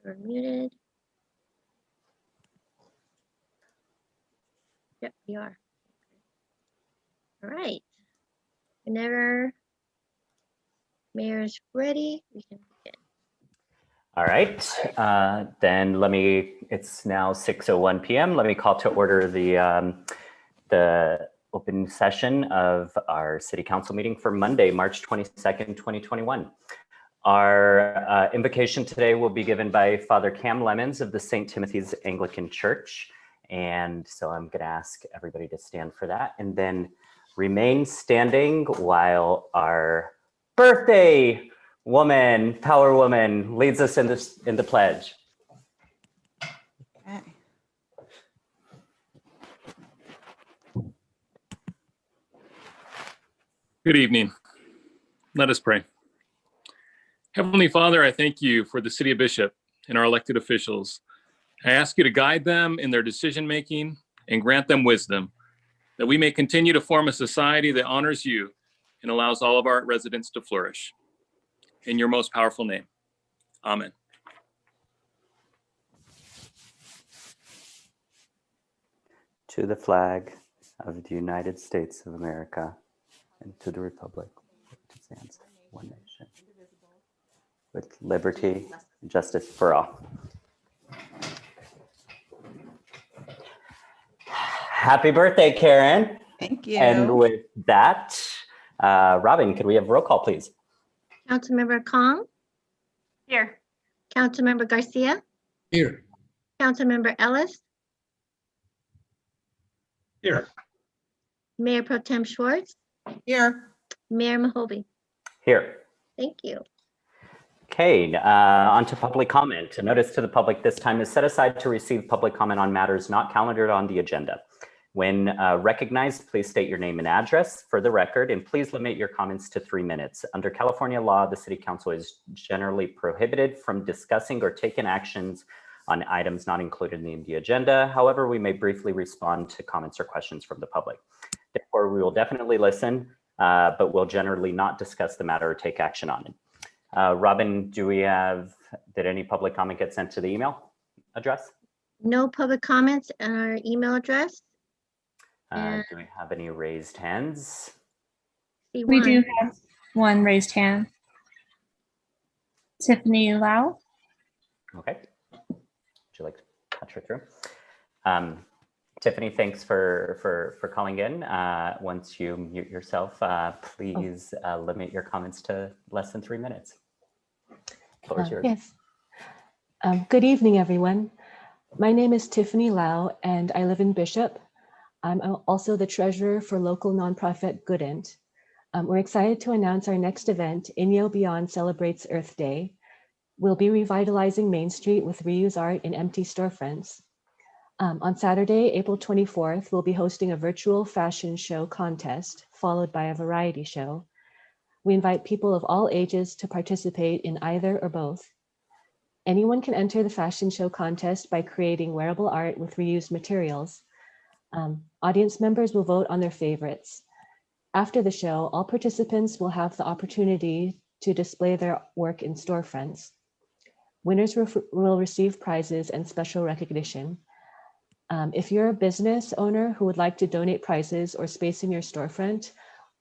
You're muted. Yep, you are. All right. Whenever Mayor's ready, we can begin. All right, then it's now 6:01 p.m. Let me call to order the open session of our City Council meeting for Monday, March 22nd, 2021. Our invocation today will be given by Father Cam Lemons of the St. Timothy's Anglican Church. And so I'm going to ask everybody to stand for that and then remain standing while our birthday woman, power woman, leads us in the pledge. Okay. Good evening. Let us pray. Heavenly Father, I thank you for the City of Bishop and our elected officials. I ask you to guide them in their decision-making and grant them wisdom, that we may continue to form a society that honors you and allows all of our residents to flourish. In your most powerful name, amen. To the flag of the United States of America and to the republic which stands one nation with liberty and justice for all. Happy birthday, Karen. Thank you. And with that, Robin, could we have roll call, please? Councilmember Kong, Here. Councilmember Garcia, Here. Councilmember Ellis, Here. Mayor Pro Tem Schwartz, Here. Mayor Mahovey. Here. Thank you. Okay, on to public comment. A notice to the public this time is set aside to receive public comment on matters not calendared on the agenda. When recognized, please state your name and address for the record, and please limit your comments to 3 minutes. Under California law, the City Council is generally prohibited from discussing or taking actions on items not included in the agenda. However, we may briefly respond to comments or questions from the public. Therefore, we will definitely listen, but we'll generally not discuss the matter or take action on it. Robin, did any public comment get sent to the email address? No public comments on our email address. Do we have any raised hands? See We one. do have one raised hand. Tiffany Lau. Okay. Would you like to touch her through? Tiffany, thanks for calling in. Once you mute yourself, please limit your comments to less than 3 minutes. Floor is yours. Yes. Good evening, everyone. My name is Tiffany Lau, and I live in Bishop. I'm also the treasurer for local nonprofit Goodent. We're excited to announce our next event, Inyo Beyond Celebrates Earth Day. We'll be revitalizing Main Street with reuse art in empty storefronts. On Saturday, April 24th, we'll be hosting a virtual fashion show contest, followed by a variety show. We invite people of all ages to participate in either or both. Anyone can enter the fashion show contest by creating wearable art with reused materials. Audience members will vote on their favorites. After the show, all participants will have the opportunity to display their work in storefronts. Winners will receive prizes and special recognition. If you're a business owner who would like to donate prizes or space in your storefront,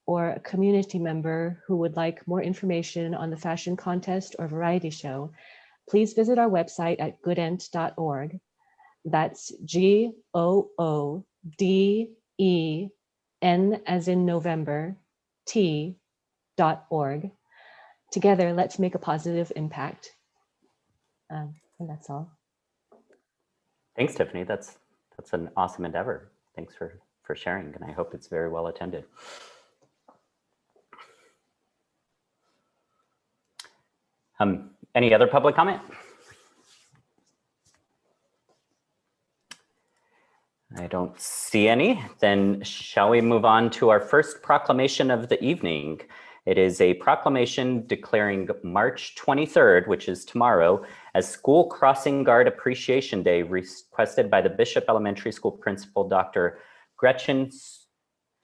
or a community member who would like more information on the fashion contest or variety show, please visit our website at goodent.org. That's GOODEN as in November, T.org. Together, let's make a positive impact. And that's all. Thanks, Tiffany. That's an awesome endeavor. Thanks for sharing, and I hope it's very well attended. Any other public comment? I don't see any. Then shall we move on to our first proclamation of the evening? It is a proclamation declaring March 23rd, which is tomorrow, as School Crossing Guard Appreciation Day, requested by the Bishop Elementary School Principal, Dr. Gretchen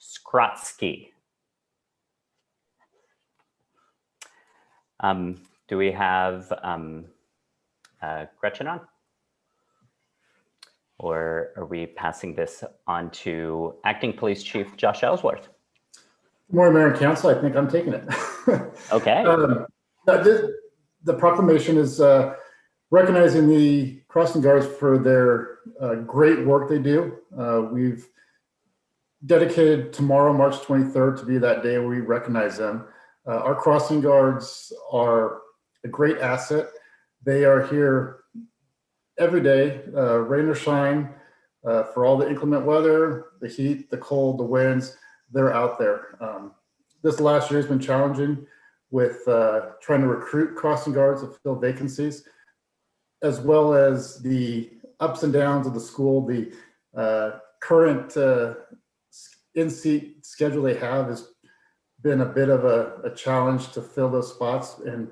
Skrotsky. Do we have Gretchen on? Or are we passing this on to Acting Police Chief Josh Ellsworth? Good morning, Mayor and Council. I think I'm taking it. Okay. The proclamation is recognizing the crossing guards for their great work they do. We've dedicated tomorrow, March 23rd, to be that day where we recognize them. Our crossing guards are a great asset. They are here every day, rain or shine, for all the inclement weather, the heat, the cold, the winds. They're out there. This last year has been challenging with trying to recruit crossing guards to fill vacancies, as well as the ups and downs of the school. The current in-seat schedule they have has been a bit of a challenge to fill those spots. And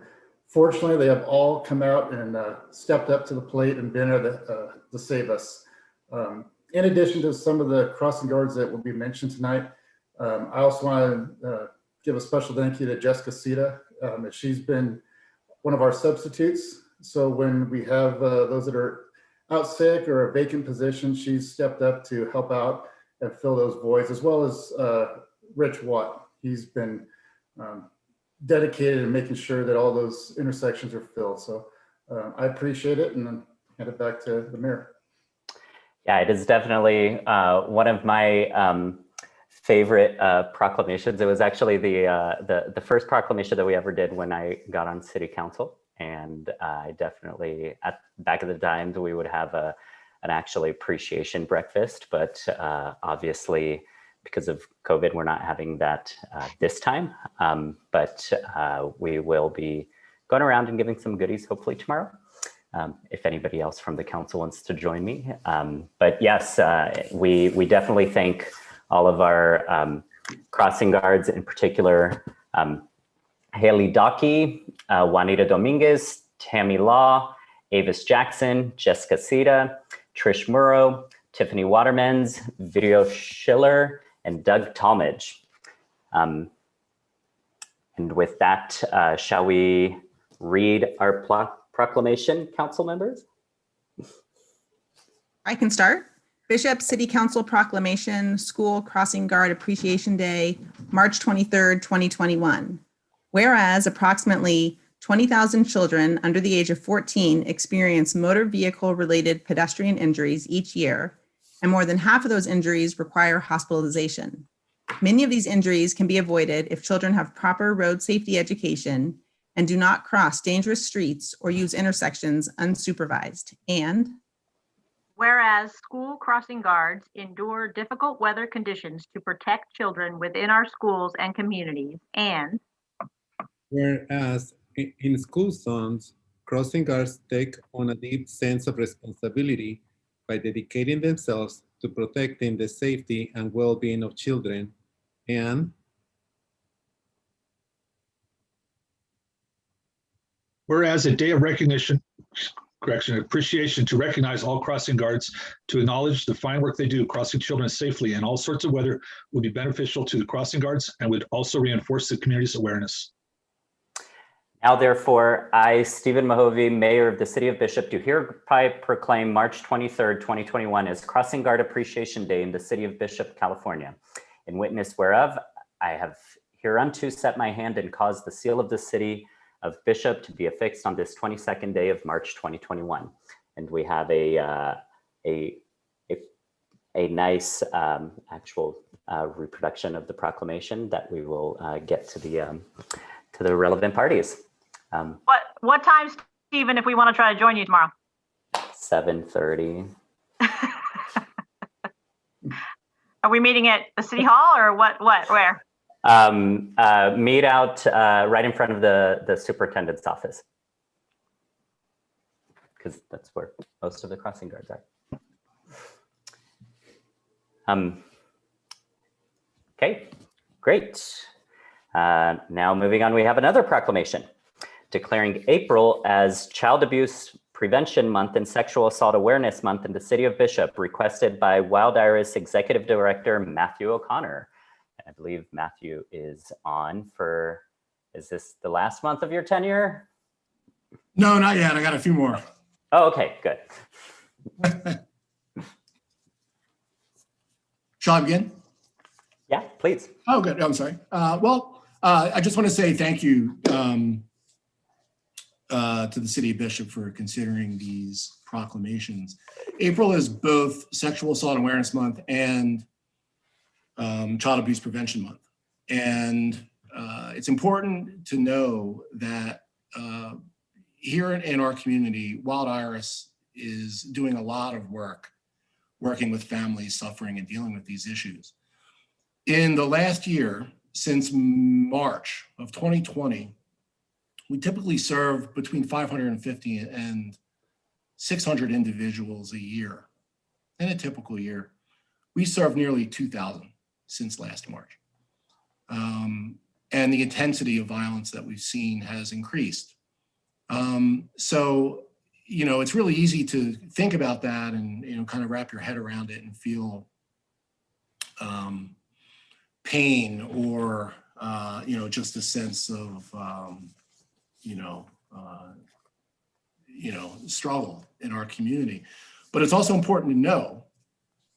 fortunately, they have all come out and stepped up to the plate and been there to save us. In addition to some of the crossing guards that will be mentioned tonight, I also want to give a special thank you to Jessica Sita. She's been one of our substitutes. So when we have those that are out sick or a vacant position, she's stepped up to help out and fill those voids, as well as Rich Watt. He's been dedicated in making sure that all those intersections are filled. So I appreciate it, and then hand it back to the mayor. Yeah, it is definitely one of my favorite proclamations. It was actually the first proclamation that we ever did when I got on city council. And I definitely, at back of the times, we would have an actually appreciation breakfast, but obviously because of COVID, we're not having that this time. But we will be going around and giving some goodies hopefully tomorrow. If anybody else from the council wants to join me. But yes, we definitely thank all of our crossing guards, in particular, Haley Dockey, Juanita Dominguez, Tammy Law, Avis Jackson, Jessica Sita, Trish Murrow, Tiffany Watermans, Video Schiller, and Doug Talmadge. And with that, shall we read our proclamation, council members? I can start. Bishop City Council Proclamation, School Crossing Guard Appreciation Day, March 23rd, 2021. Whereas approximately 20,000 children under the age of 14 experience motor vehicle related pedestrian injuries each year, and more than half of those injuries require hospitalization. Many of these injuries can be avoided if children have proper road safety education and do not cross dangerous streets or use intersections unsupervised. And whereas school crossing guards endure difficult weather conditions to protect children within our schools and communities. And whereas in school zones, crossing guards take on a deep sense of responsibility by dedicating themselves to protecting the safety and well-being of children. And whereas a day of appreciation to recognize all crossing guards, to acknowledge the fine work they do crossing children safely in all sorts of weather would be beneficial to the crossing guards and would also reinforce the community's awareness. Now, therefore, I, Stephen Mahovey, Mayor of the City of Bishop, do hereby proclaim March 23rd, 2021 as Crossing Guard Appreciation Day in the City of Bishop, California. In witness whereof, I have hereunto set my hand and caused the seal of the City of Bishop to be affixed on this 22nd day of March 2021. And we have a nice actual reproduction of the proclamation that we will get to the relevant parties. what time, Stephen, if we want to try to join you tomorrow? 7:30. Are we meeting at the city hall or where? Meet out right in front of the superintendent's office, because that's where most of the crossing guards are. Okay, great. Now moving on, we have another proclamation declaring April as Child Abuse Prevention Month and Sexual Assault Awareness Month in the City of Bishop, requested by Wild Iris Executive Director Matthew O'Connor. I believe Matthew is on for, is this the last month of your tenure? No, not yet. I got a few more. Oh, okay, good. Shall I begin? Yeah, please. Oh, good. I'm sorry. I just want to say thank you to the City of Bishop for considering these proclamations. April is both Sexual Assault Awareness Month and Child Abuse Prevention Month. And it's important to know that here in our community, Wild Iris is doing a lot of work working with families suffering and dealing with these issues. In the last year, since March of 2020, we typically serve between 550 and 600 individuals a year. In a typical year, we serve nearly 2,000 since last March. And the intensity of violence that we've seen has increased. So, you know, it's really easy to think about that and, you know, kind of wrap your head around it and feel pain or, you know, just a sense of, struggle in our community. But it's also important to know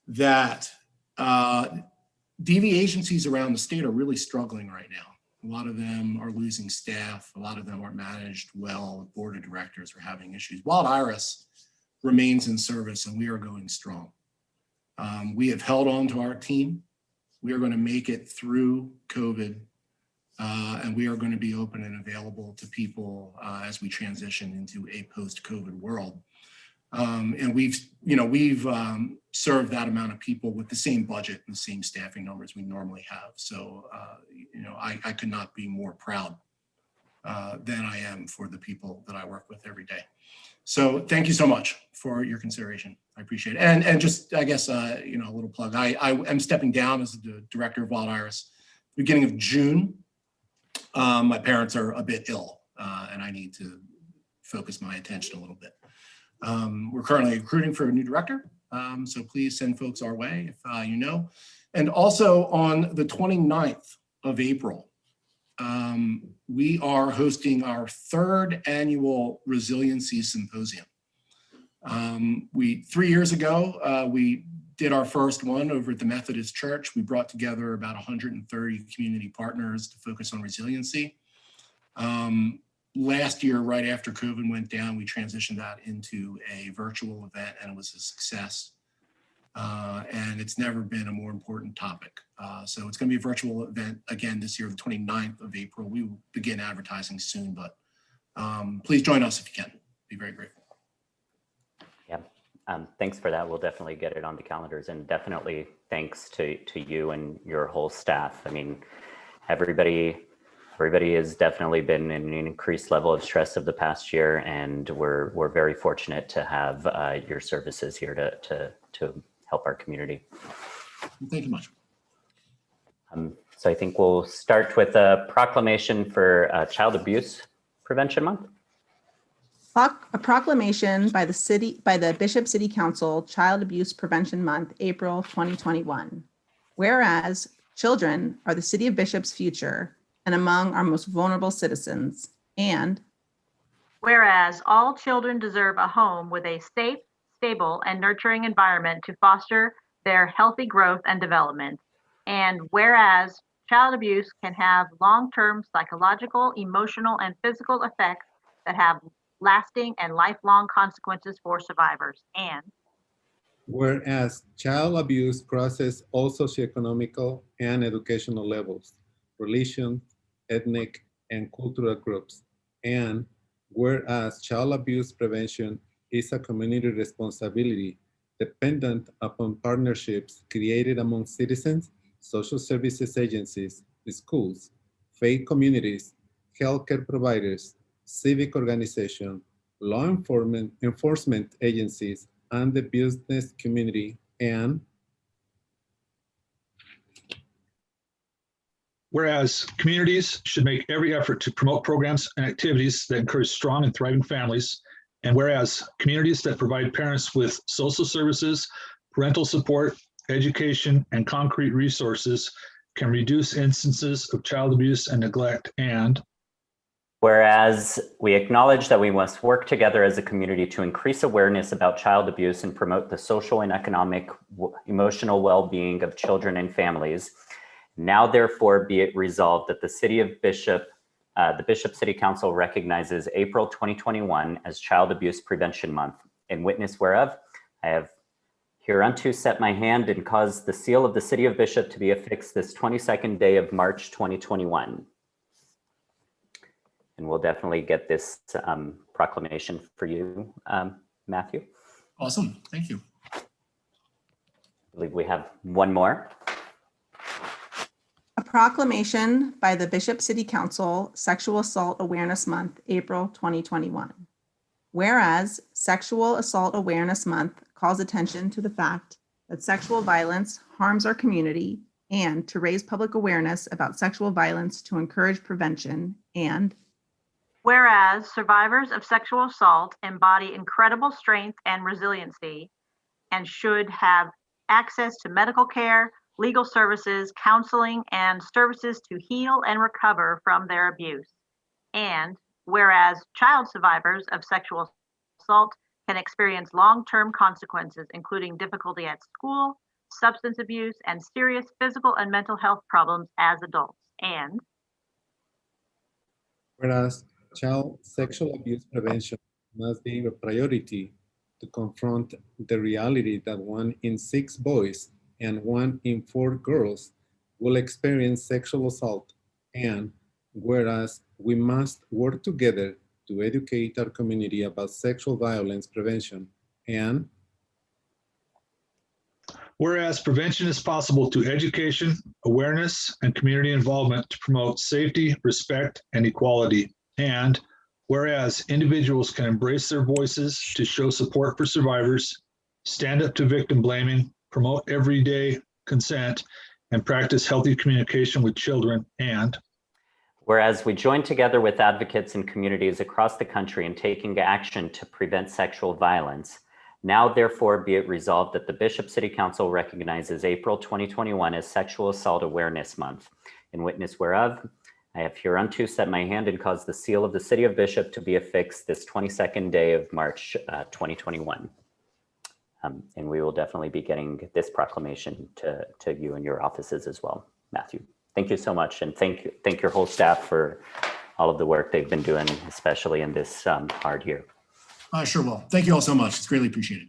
that DV agencies around the state are really struggling right now. A lot of them are losing staff. A lot of them aren't managed well. Board of directors are having issues. Wild Iris remains in service and we are going strong. We have held on to our team. We are going to make it through COVID and we are going to be open and available to people as we transition into a post-COVID world. And we've served that amount of people with the same budget and the same staffing numbers we normally have. So, I could not be more proud than I am for the people that I work with every day. So thank you so much for your consideration. I appreciate it. And just, I guess, a little plug. I am stepping down as the director of Wild Iris beginning of June. My parents are a bit ill and I need to focus my attention a little bit. We're currently recruiting for a new director, so please send folks our way if you know. And also on the 29th of April, we are hosting our 3rd annual Resiliency Symposium. 3 years ago, we did our first one over at the Methodist Church. We brought together about 130 community partners to focus on resiliency. Last year, right after COVID went down, we transitioned that into a virtual event and it was a success. And it's never been a more important topic. So it's going to be a virtual event again this year, the 29th of April. We will begin advertising soon, but please join us if you can. Be very grateful. Yeah, thanks for that. We'll definitely get it on the calendars and definitely thanks to you and your whole staff. I mean, everybody has definitely been in an increased level of stress of the past year, and we're very fortunate to have your services here to help our community. Thank you much. So I think we'll start with a proclamation for Child Abuse Prevention Month. A proclamation by the Bishop City Council, Child Abuse Prevention Month, April 2021. Whereas children are the City of Bishop's future and among our most vulnerable citizens. And whereas all children deserve a home with a safe, stable, and nurturing environment to foster their healthy growth and development. And whereas child abuse can have long-term psychological, emotional, and physical effects that have lasting and lifelong consequences for survivors. And whereas child abuse crosses all socioeconomical and educational levels, religion, ethnic, and cultural groups. And whereas child abuse prevention is a community responsibility dependent upon partnerships created among citizens, social services agencies, schools, faith communities, healthcare providers, civic organizations, law enforcement agencies, and the business community. And whereas communities should make every effort to promote programs and activities that encourage strong and thriving families. And whereas communities that provide parents with social services, parental support, education, and concrete resources can reduce instances of child abuse and neglect. And Whereas we acknowledge that we must work together as a community to increase awareness about child abuse and promote the social and economic emotional well-being of children and families. Now, therefore, be it resolved that the Bishop City Council recognizes April 2021 as Child Abuse Prevention Month. In witness whereof, I have hereunto set my hand and caused the seal of the City of Bishop to be affixed this 22nd day of March 2021. And we'll definitely get this proclamation for you, Matthew. Awesome. Thank you. I believe we have one more. A proclamation by the Bishop City Council, Sexual Assault Awareness Month, April 2021. Whereas Sexual Assault Awareness Month calls attention to the fact that sexual violence harms our community, and to raise public awareness about sexual violence to encourage prevention, and whereas survivors of sexual assault embody incredible strength and resiliency and should have access to medical care, legal services, counseling, and services to heal and recover from their abuse. And whereas child survivors of sexual assault can experience long-term consequences, including difficulty at school, substance abuse, and serious physical and mental health problems as adults. And whereas child sexual abuse prevention must be a priority to confront the reality that 1 in 6 boys and 1 in 4 girls will experience sexual assault, and whereas we must work together to educate our community about sexual violence prevention, and whereas prevention is possible through education, awareness, and community involvement to promote safety, respect, and equality. And whereas individuals can embrace their voices to show support for survivors, stand up to victim blaming, promote everyday consent, and practice healthy communication with children. And whereas we join together with advocates and communities across the country in taking action to prevent sexual violence, now therefore be it resolved that the Bishop City Council recognizes April 2021 as Sexual Assault Awareness Month. In witness whereof, I have hereunto set my hand and caused the seal of the City of Bishop to be affixed this 22nd day of March 2021. And we will definitely be getting this proclamation to you and your offices as well, Matthew. Thank you so much, and thank your whole staff for all of the work they've been doing, especially in this hard year. I sure will. Thank you all so much. It's greatly appreciated.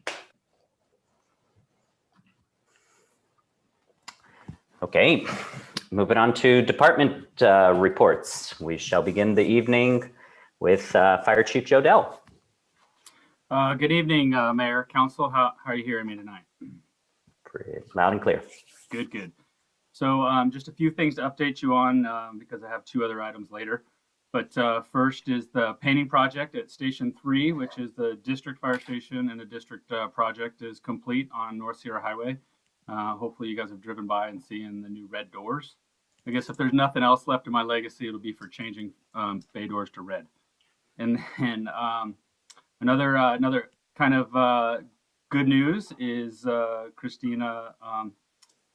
Okay, moving on to department reports. We shall begin the evening with Fire Chief Joe Dell. Good evening, Mayor, Council. How are you hearing me tonight? Pretty loud and clear. Good, good. So just a few things to update you on because I have 2 other items later. But first is the painting project at Station 3, which is the district fire station, and the district project is complete on North Sierra Highway. Hopefully you guys have driven by and seen the new red doors. I guess if there's nothing else left in my legacy, it'll be for changing bay doors to red. And then another kind of good news is Christina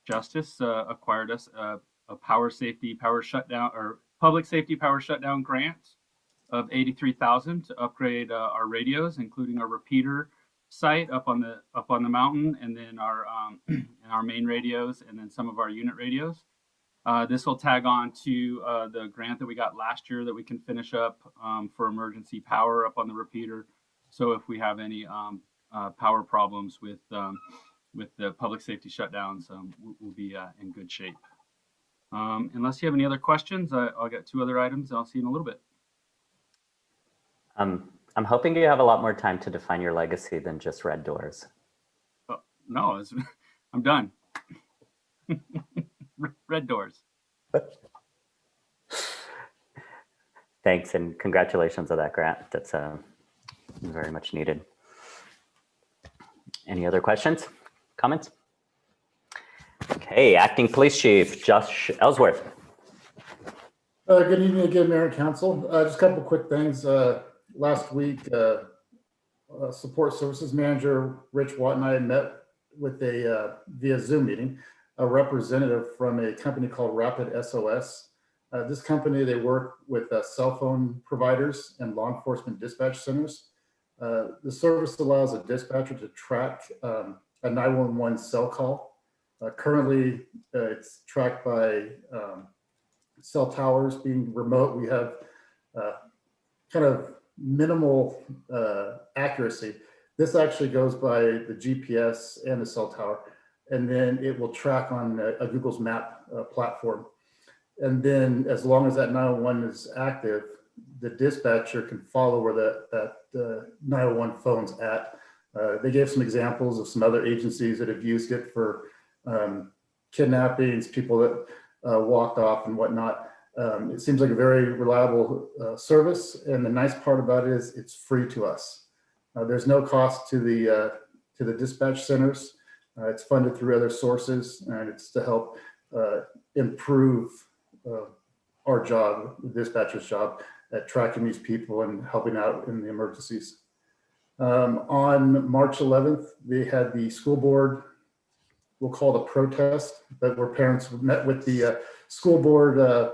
Justice acquired us a public safety power shutdown grant of $83,000 to upgrade our radios, including our repeater site up on the mountain, and then our main radios, and then some of our unit radios. This will tag on to the grant that we got last year that we can finish up for emergency power up on the repeater. So if we have any power problems with the public safety shutdowns, we'll be in good shape. Unless you have any other questions, I'll get 2 other items and I'll see you in a little bit. I'm hoping you have a lot more time to define your legacy than just red doors. No, I'm done. Red doors. Thanks, and congratulations on that grant. That's very much needed. Any other questions, comments? Okay, Acting Police Chief Josh Ellsworth. Good evening again, Mayor and Council. Just a couple quick things. Last week, Support Services Manager Rich Watt and I met with via Zoom meeting, a representative from a company called Rapid SOS. This company, they work with cell phone providers and law enforcement dispatch centers. The service allows a dispatcher to track a 911 cell call. Currently, it's tracked by cell towers being remote. We have kind of minimal accuracy. This actually goes by the GPS and the cell tower, and then it will track on a Google's map platform. And then as long as that 911 is active, the dispatcher can follow where that 911 phone's at. They gave some examples of some other agencies that have used it for kidnappings, people that walked off and whatnot. It seems like a very reliable service. And the nice part about it is it's free to us. There's no cost to the dispatch centers. It's funded through other sources, and it's to help improve our job, the dispatcher's job, at tracking these people and helping out in the emergencies. On March 11th, they had the school board, we'll call it a protest, but where parents met with the school board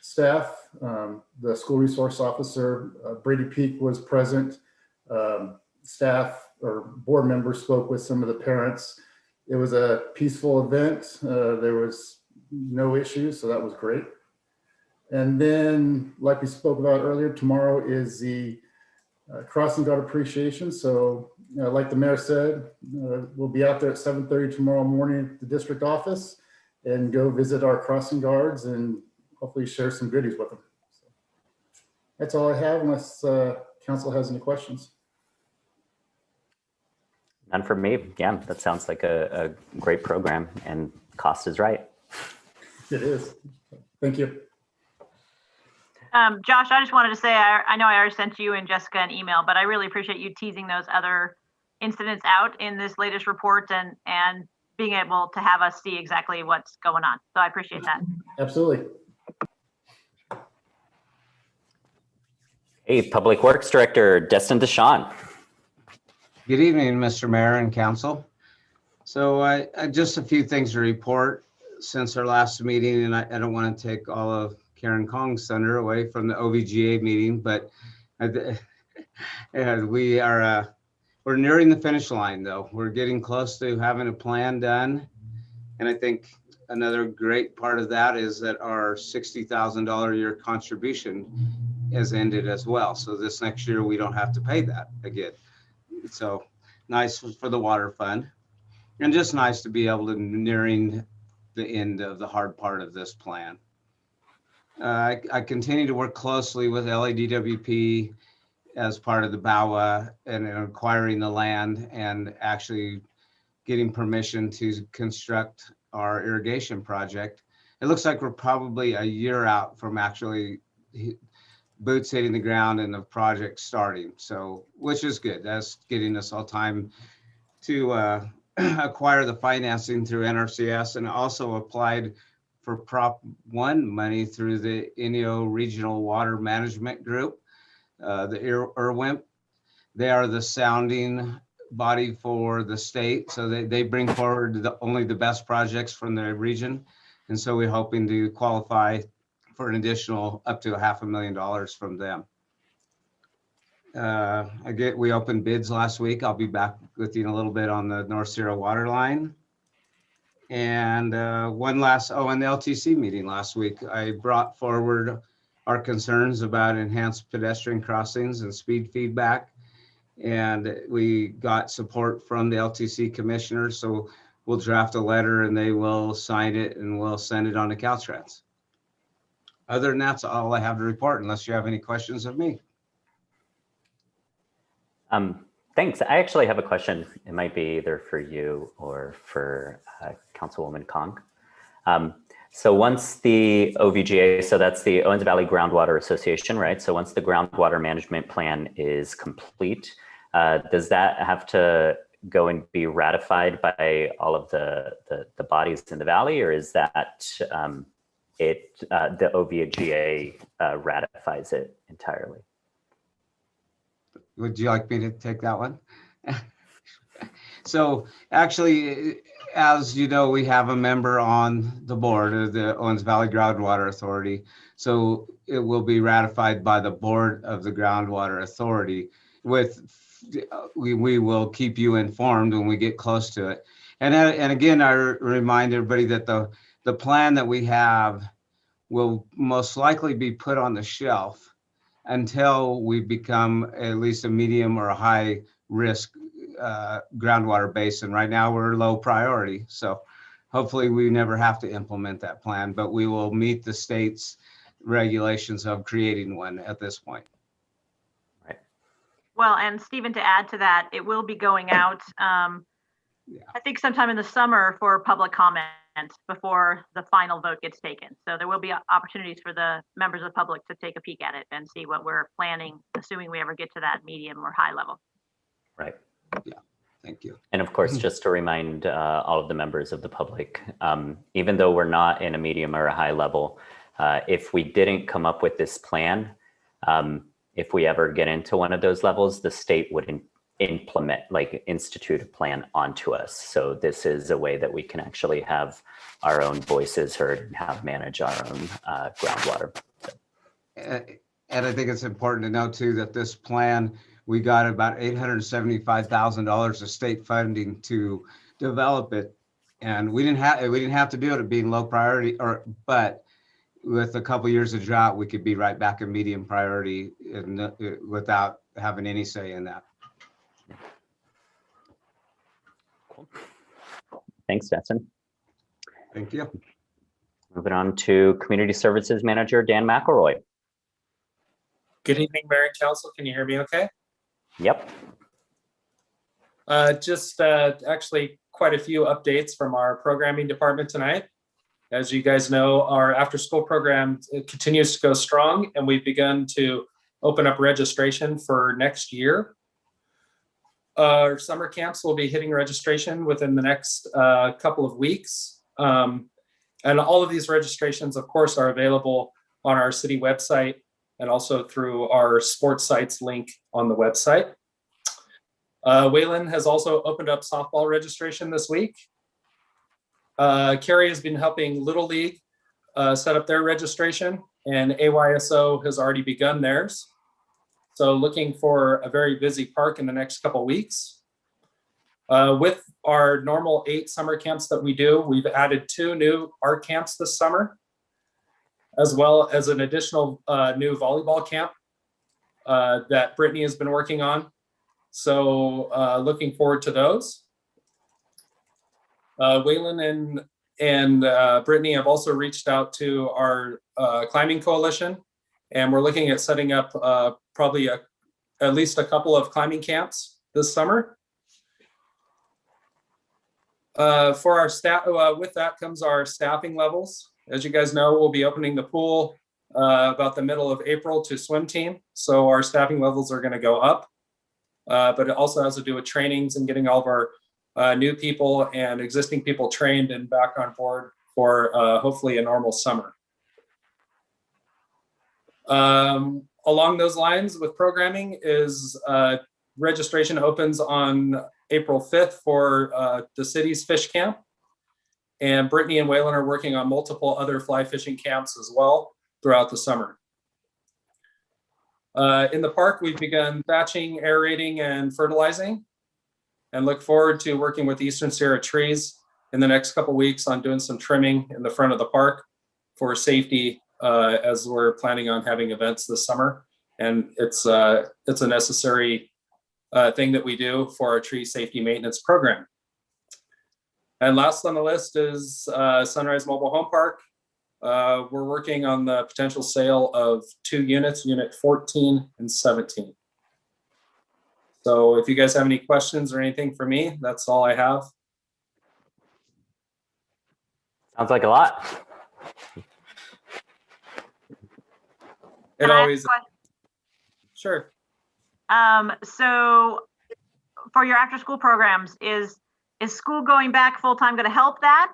staff. The school resource officer, Brady Peak, was present. Staff or board members spoke with some of the parents. It was a peaceful event. There was no issues, so that was great. And then, like we spoke about earlier, tomorrow is the Crossing Guard Appreciation. So, like the mayor said, we'll be out there at 7:30 tomorrow morning at the district office and go visit our crossing guards and hopefully share some goodies with them. So that's all I have, unless council has any questions. None for me. Yeah, that sounds like a great program, and cost is right. It is. Thank you. Josh, I just wanted to say, I know I already sent you and Jessica an email, but I really appreciate you teasing those other incidents out in this latest report and being able to have us see exactly what's going on. So I appreciate that. Absolutely. Hey, Public Works Director Destin Deshawn. Good evening, Mr. Mayor and Council. So I just a few things to report since our last meeting, and I don't want to take all of Karen Kong's thunder away from the OVGA meeting, but we're nearing the finish line though. We're getting close to having a plan done. And I think another great part of that is that our $60,000 a year contribution has ended as well. So this next year, we don't have to pay that again. So nice for the water fund, and just nice to be able to nearing the end of the hard part of this plan. I continue to work closely with LADWP as part of the BAWA and acquiring the land and actually getting permission to construct our irrigation project. It looks like we're probably a year out from actually boots hitting the ground and the project starting. So, which is good. That's getting us all time to acquire the financing through NRCS, and also applied for Prop 1 money through the INEO Regional Water Management Group, the IRWIMP. They are the sounding body for the state. So they bring forward only the best projects from the region. And so we're hoping to qualify for an additional up to $500,000 from them. We opened bids last week. I'll be back with you in a little bit on the North Sierra water line. And and the LTC meeting last week, I brought forward our concerns about enhanced pedestrian crossings and speed feedback. And we got support from the LTC commissioners. So we'll draft a letter and they will sign it and we'll send it on to Caltrans. Other than that's all I have to report, unless you have any questions of me. Thanks. I actually have a question. It might be either for you or for Councilwoman Kong. So once the OVGA, so that's the Owens Valley Groundwater Association, right? So once the groundwater management plan is complete, does that have to go and be ratified by all of the bodies in the valley, or is that the OVGA ratifies it entirely? Would you like me to take that one? So actually, as you know, we have a member on the board of the Owens Valley Groundwater Authority. So it will be ratified by the board of the Groundwater Authority. We will keep you informed when we get close to it. And again, I remind everybody that the plan that we have will most likely be put on the shelf until we become at least a medium or a high risk groundwater basin. Right now we're low priority. So hopefully we never have to implement that plan, but we will meet the state's regulations of creating one at this point. Well, and Stephen, to add to that, it will be going out, I think sometime in the summer for public comment before the final vote gets taken. So there will be opportunities for the members of the public to take a peek at it and see what we're planning, assuming we ever get to that medium or high level. Right. Yeah, thank you. And of course, just to remind all of the members of the public, even though we're not in a medium or a high level, if we didn't come up with this plan, if we ever get into one of those levels, the state would institute a plan onto us. So this is a way that we can actually have our own voices heard and manage our own groundwater. And I think it's important to note too that this plan, we got about $875,000 of state funding to develop it, and we didn't have to do it being low priority, but with a couple of years of drought, we could be right back in medium priority without having any say in that. Cool. Thanks, Stetson. Thank you. Moving on to Community Services Manager Dan McElroy. Good evening, Mayor and Council. Can you hear me okay? Yep. Just actually quite a few updates from our programming department tonight. As you guys know, our after-school program continues to go strong, and we've begun to open up registration for next year. Our summer camps will be hitting registration within the next couple of weeks. And all of these registrations, of course, are available on our city website and also through our sports sites link on the website. Wayland has also opened up softball registration this week. Carrie has been helping Little League set up their registration, and AYSO has already begun theirs. So looking for a very busy park in the next couple of weeks. With our normal 8 summer camps that we do, we've added 2 new art camps this summer, as well as an additional new volleyball camp that Brittany has been working on. So looking forward to those. Waylon and Brittany have also reached out to our climbing coalition, and we're looking at setting up probably at least a couple of climbing camps this summer. For our staff, with that comes our staffing levels. As you guys know, we'll be opening the pool about the middle of April to swim team. So our staffing levels are going to go up, but it also has to do with trainings and getting all of our new people and existing people trained and back on board for hopefully a normal summer. Along those lines with programming is registration opens on April 5th for the city's fish camp. And Brittany and Waylon are working on multiple other fly fishing camps as well throughout the summer. In the park, we've begun thatching, aerating, and fertilizing, and look forward to working with Eastern Sierra Trees in the next couple of weeks on doing some trimming in the front of the park for safety as we're planning on having events this summer. And it's a necessary thing that we do for our tree safety maintenance program. And last on the list is Sunrise Mobile Home Park. We're working on the potential sale of 2 units, unit 14 and 17. So if you guys have any questions or anything for me, that's all I have. Sounds like a lot. It always, sure. So for your after school programs, is school going back full time going to help that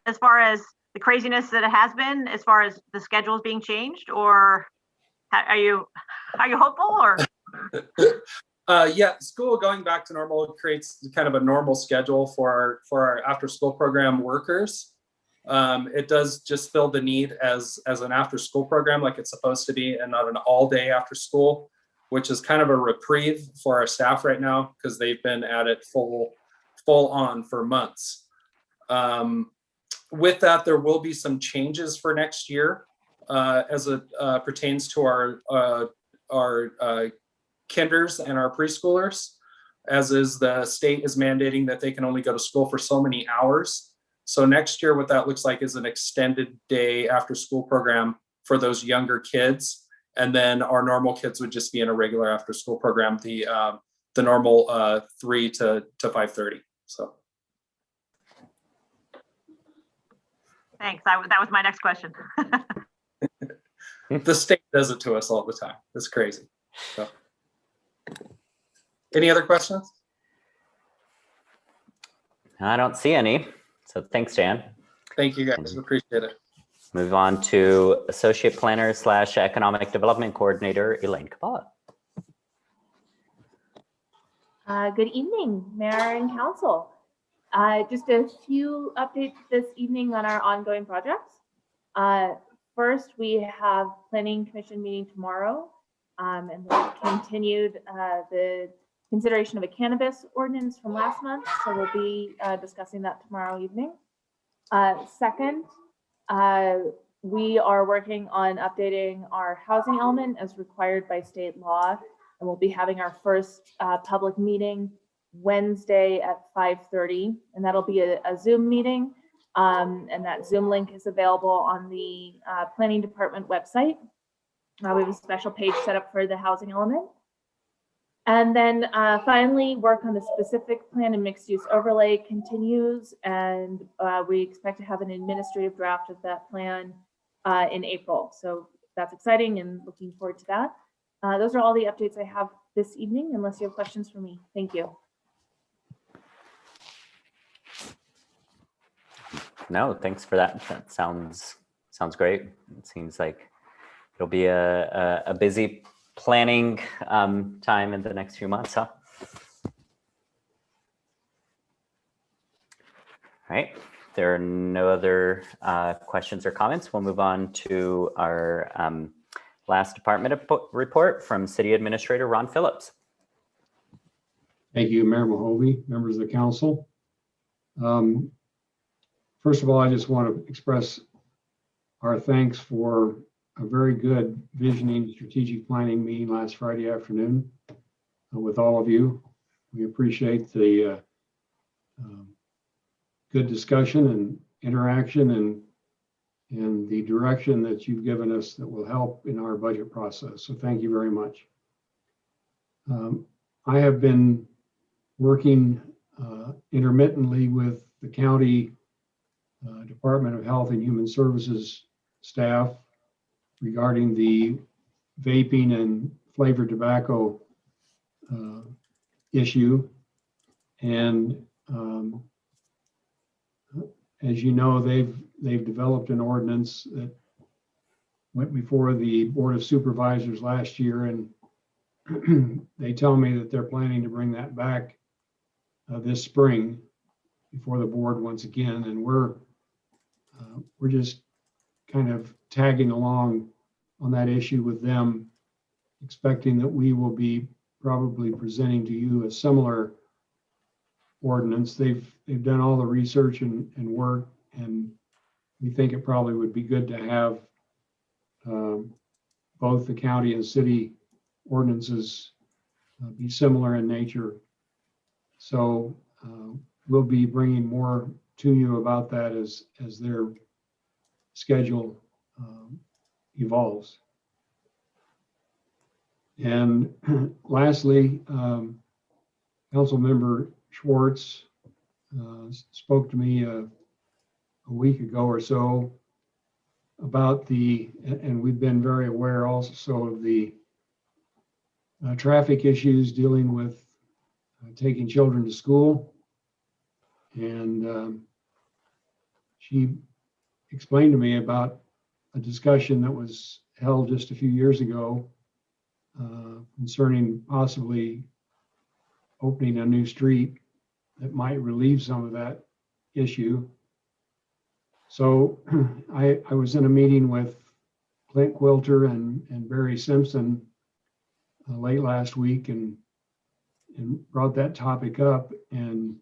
as far as the craziness that it has been, as far as the schedules being changed, or are you hopeful or? Yeah, school going back to normal creates kind of a normal schedule for our after school program workers. It does just fill the need as an after school program like it's supposed to be, and not an all day after school, which is kind of a reprieve for our staff right now because they've been at it full on for months. With that, there will be some changes for next year as it pertains to our kinders and our preschoolers, as is the state is mandating that they can only go to school for so many hours. So next year, what that looks like is an extended day after school program for those younger kids. And then our normal kids would just be in a regular after school program, the normal 3 to 5:30. So. Thanks. That was my next question. The state does it to us all the time. It's crazy. So. Any other questions? I don't see any. So thanks, Dan. Thank you guys. Appreciate it. Move on to Associate Planner / Economic Development Coordinator, Elaine Kabbalah. Good evening, Mayor and Council. Just a few updates this evening on our ongoing projects. First, we have Planning Commission meeting tomorrow, and we've continued the consideration of a cannabis ordinance from last month, so we'll be discussing that tomorrow evening. Second, we are working on updating our housing element as required by state law, and we'll be having our first public meeting Wednesday at 5:30, and that'll be a Zoom meeting, and that Zoom link is available on the Planning Department website. We have a special page set up for the housing element. And then finally, work on the specific plan and mixed use overlay continues, and we expect to have an administrative draft of that plan in April. So that's exciting and looking forward to that. Those are all the updates I have this evening, unless you have questions for me. Thank you. No, thanks for that. That sounds great. It seems like it'll be a busy planning time in the next few months, huh? All right, if there are no other questions or comments, we'll move on to our last department report from City Administrator Ron Phillips. Thank you, Mayor Mahovey, members of the council. First of all, I just want to express our thanks for a very good visioning strategic planning meeting last Friday afternoon with all of you. We appreciate the good discussion and interaction and the direction that you've given us that will help in our budget process. So thank you very much. I have been working intermittently with the county Department of Health and Human Services staff regarding the vaping and flavored tobacco issue. And as you know, they've developed an ordinance that went before the Board of Supervisors last year, and they tell me that they're planning to bring that back this spring before the board once again. And we're just kind of tagging along on that issue with them, expecting that we will be probably presenting to you a similar ordinance. They've done all the research and work, and we think it probably would be good to have both the county and city ordinances be similar in nature. So we'll be bringing more to you about that as their schedule evolves. And lastly, Council Member Schwartz spoke to me a week ago or so about and we've been very aware also of the traffic issues dealing with taking children to school. And she explained to me about a discussion that was held just a few years ago concerning possibly opening a new street that might relieve some of that issue. So I was in a meeting with Clint Quilter and Barry Simpson late last week and brought that topic up. And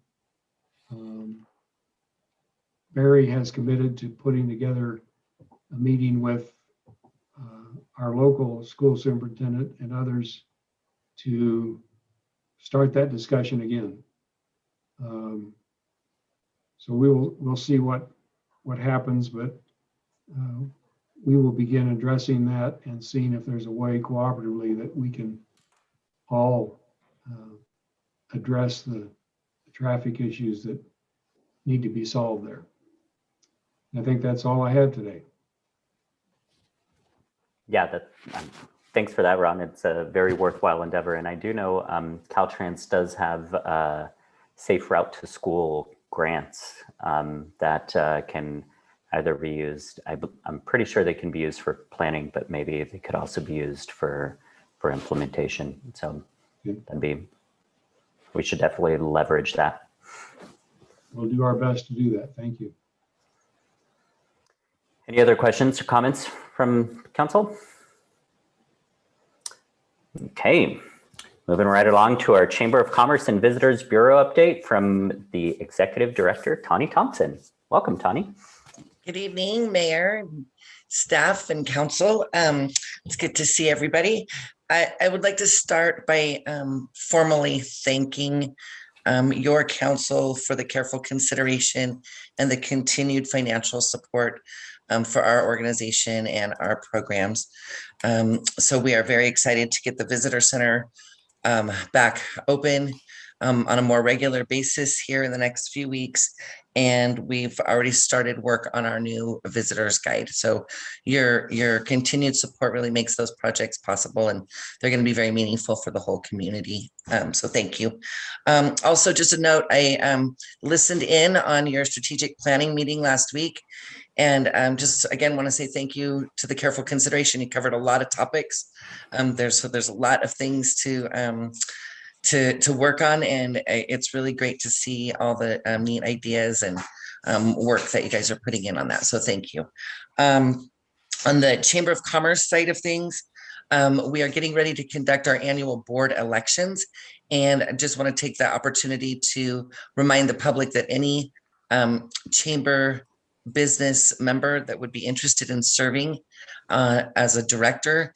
Barry has committed to putting together a meeting with our local school superintendent and others to start that discussion again. So we'll see what happens, but we will begin addressing that and seeing if there's a way cooperatively that we can all address the traffic issues that need to be solved there. I think that's all I had today. Yeah, thanks for that, Ron. It's a very worthwhile endeavor. And I do know Caltrans does have safe route to school grants that can either be used. I'm pretty sure they can be used for planning, but maybe they could also be used for implementation. So we should definitely leverage that. We'll do our best to do that. Thank you. Any other questions or comments from council? Okay, moving right along to our Chamber of Commerce and Visitors Bureau update from the Executive Director, Tawny Thompson. Welcome, Tawny. Good evening, Mayor, staff, and council. It's good to see everybody. I would like to start by formally thanking your council for the careful consideration and the continued financial support for our organization and our programs. So we are very excited to get the Visitor Center back open on a more regular basis here in the next few weeks. And we've already started work on our new visitors guide. So your continued support really makes those projects possible, and they're going to be very meaningful for the whole community. So thank you. Also, just a note, I listened in on your strategic planning meeting last week, and just again want to say thank you to the careful consideration. You covered a lot of topics. There's a lot of things to work on, and it's really great to see all the neat ideas and work that you guys are putting in on that. So thank you. On the Chamber of Commerce side of things, we are getting ready to conduct our annual board elections, and I just want to take the opportunity to remind the public that any chamber business member that would be interested in serving as a director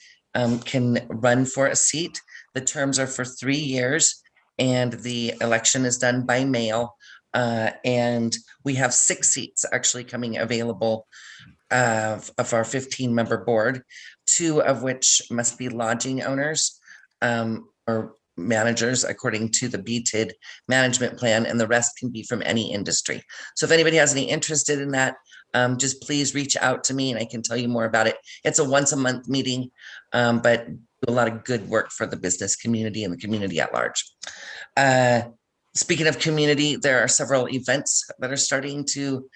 can run for a seat. The terms are for 3 years, and the election is done by mail. And we have 6 seats actually coming available of our 15-member board, 2 of which must be lodging owners or managers according to the BTID management plan, and the rest can be from any industry. So if anybody has any interest in that, just please reach out to me and I can tell you more about it. It's a once-a-month meeting, but do a lot of good work for the business community and the community at large. Speaking of community, there are several events that are starting to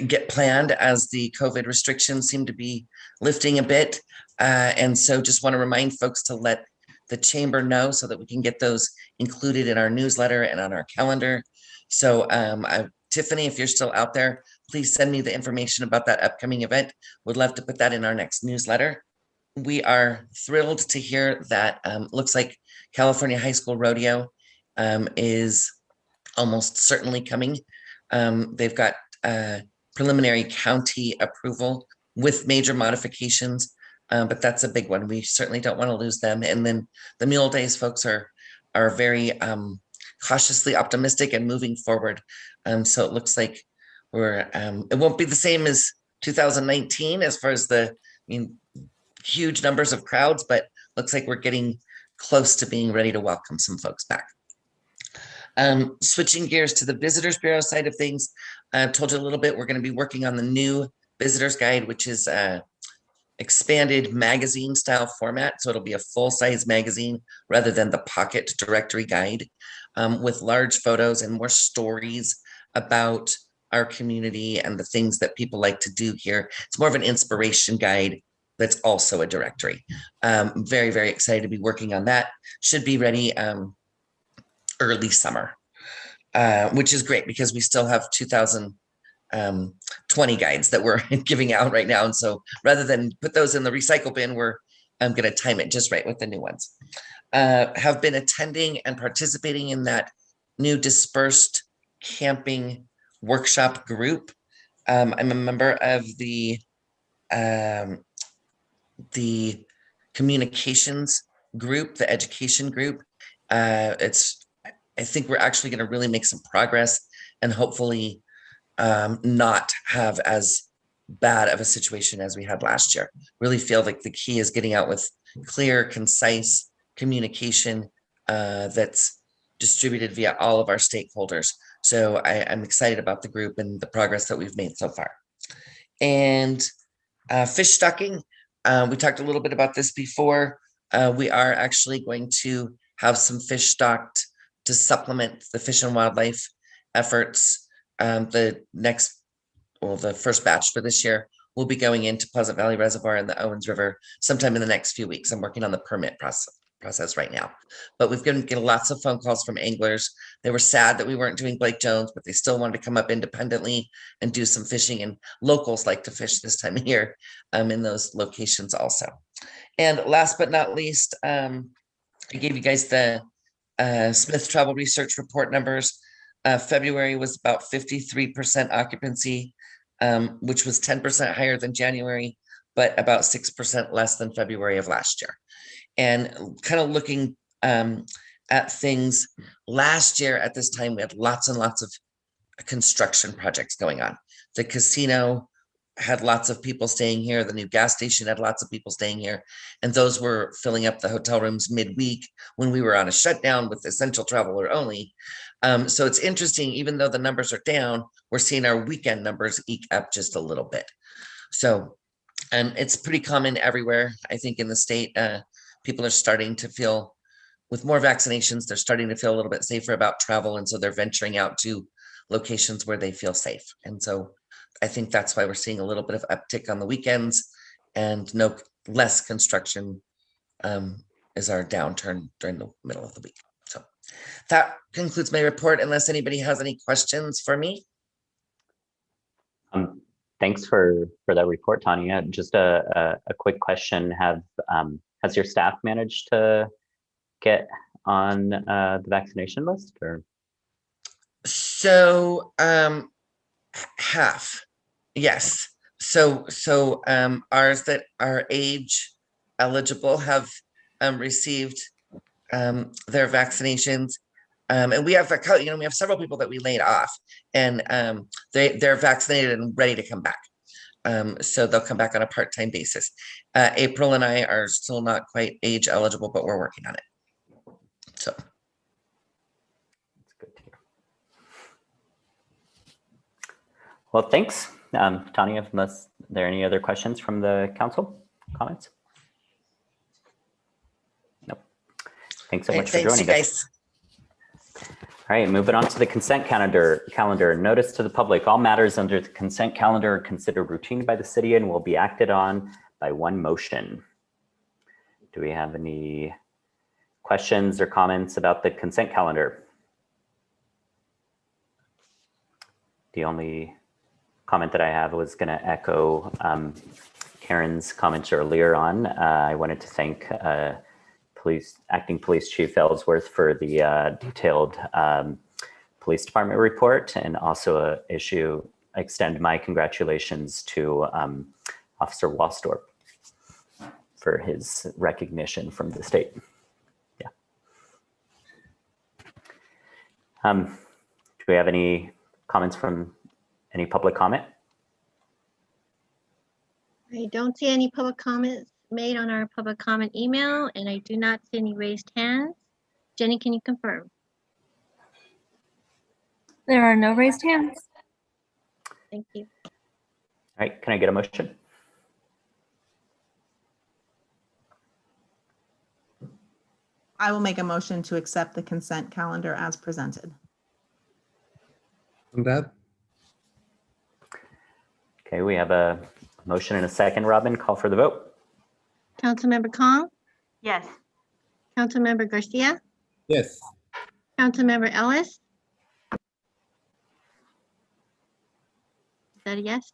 get planned as the COVID restrictions seem to be lifting a bit. And so just want to remind folks to let the chamber know so that we can get those included in our newsletter and on our calendar. So Tiffany, if you're still out there, please send me the information about that upcoming event. Would love to put that in our next newsletter. We are thrilled to hear that looks like California High School Rodeo is almost certainly coming. They've got preliminary county approval with major modifications, but that's a big one. We certainly don't want to lose them. And then the Mule Days folks are very cautiously optimistic and moving forward. So it looks like it won't be the same as 2019 as far as the huge numbers of crowds, but looks like we're getting close to being ready to welcome some folks back. Switching gears to the Visitors Bureau side of things, I've told you a little bit, we're going to be working on the new Visitors Guide, which is expanded magazine style format. So it'll be a full-size magazine rather than the pocket directory guide, with large photos and more stories about our community and the things that people like to do here. It's more of an inspiration guide that's also a directory. Very, very excited to be working on that. Should be ready early summer, which is great because we still have 2020 guides that we're giving out right now. And so rather than put those in the recycle bin, I'm going to time it just right with the new ones. Have been attending and participating in that new dispersed camping workshop group. I'm a member of the communications group, the education group. I think we're actually going to really make some progress and hopefully not have as bad of a situation as we had last year. Really feel like the key is getting out with clear, concise communication that's distributed via all of our stakeholders. So I'm excited about the group and the progress that we've made so far. And fish stocking, we talked a little bit about this before. We are actually going to have some fish stocked to supplement the Fish and Wildlife efforts. The first batch for this year will be going into Pleasant Valley Reservoir and the Owens River sometime in the next few weeks. I'm working on the permit process right now, but we've been getting lots of phone calls from anglers. They were sad that we weren't doing Blake Jones, but they still wanted to come up independently and do some fishing, and locals like to fish this time of year in those locations also. And last but not least, I gave you guys the Smith Travel Research Report numbers. February was about 53% occupancy, which was 10% higher than January, but about 6% less than February of last year. And kind of looking at things last year at this time, we had lots and lots of construction projects going on. The casino had lots of people staying here. The new gas station had lots of people staying here. And those were filling up the hotel rooms midweek when we were on a shutdown with essential traveler only. So it's interesting, even though the numbers are down, we're seeing our weekend numbers eke up just a little bit. So it's pretty common everywhere. I think in the state, people are starting to feel, with more vaccinations, they're starting to feel a little bit safer about travel. And so they're venturing out to locations where they feel safe. And so I think that's why we're seeing a little bit of uptick on the weekends, and no less construction is our downturn during the middle of the week. So that concludes my report, unless anybody has any questions for me. Thanks for that report, Tanya. Just a quick question. Has your staff managed to get on the vaccination list, or? So half, yes. So ours that are age eligible have received their vaccinations, and we have we have several people that we laid off, and they're vaccinated and ready to come back. So they'll come back on a part-time basis. April and I are still not quite age eligible, but we're working on it. So. That's good to hear. Well, thanks, Tanya. Unless there are any other questions from the council, comments? Nope. Thanks so much for joining us. All right, moving on to the consent calendar. Notice to the public, all matters under the consent calendar are considered routine by the city and will be acted on by one motion. Do we have any questions or comments about the consent calendar? The only comment that I have was going to echo Karen's comments earlier on. I wanted to thank Acting Police Chief Ellsworth for the detailed police department report, and also extend my congratulations to Officer Wasdorp for his recognition from the state. Yeah. Do we have any comments from any public comment? I don't see any public comments made on our public comment email, and I do not see any raised hands. Jenny, can you confirm? There are no raised hands. Thank you. All right, can I get a motion? I will make a motion to accept the consent calendar as presented. On that, Okay, we have a motion and a second. Robin, call for the vote. Councilmember Kong, Yes. Councilmember Garcia, yes. Councilmember Ellis? Is that a yes?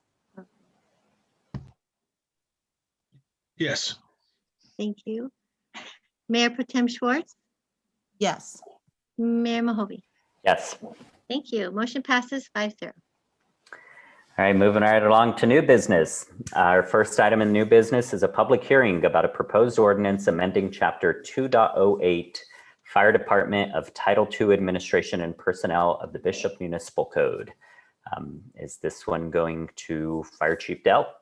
Yes. Thank you. Mayor Pro Tem Schwartz? Yes. Mayor Mahovey? Yes. Thank you. Motion passes 5-0. All right, moving right along to new business. Our first item in new business is a public hearing about a proposed ordinance amending Chapter 2.08 Fire Department of Title II Administration and Personnel of the Bishop Municipal Code. Is this one going to Fire Chief Dell?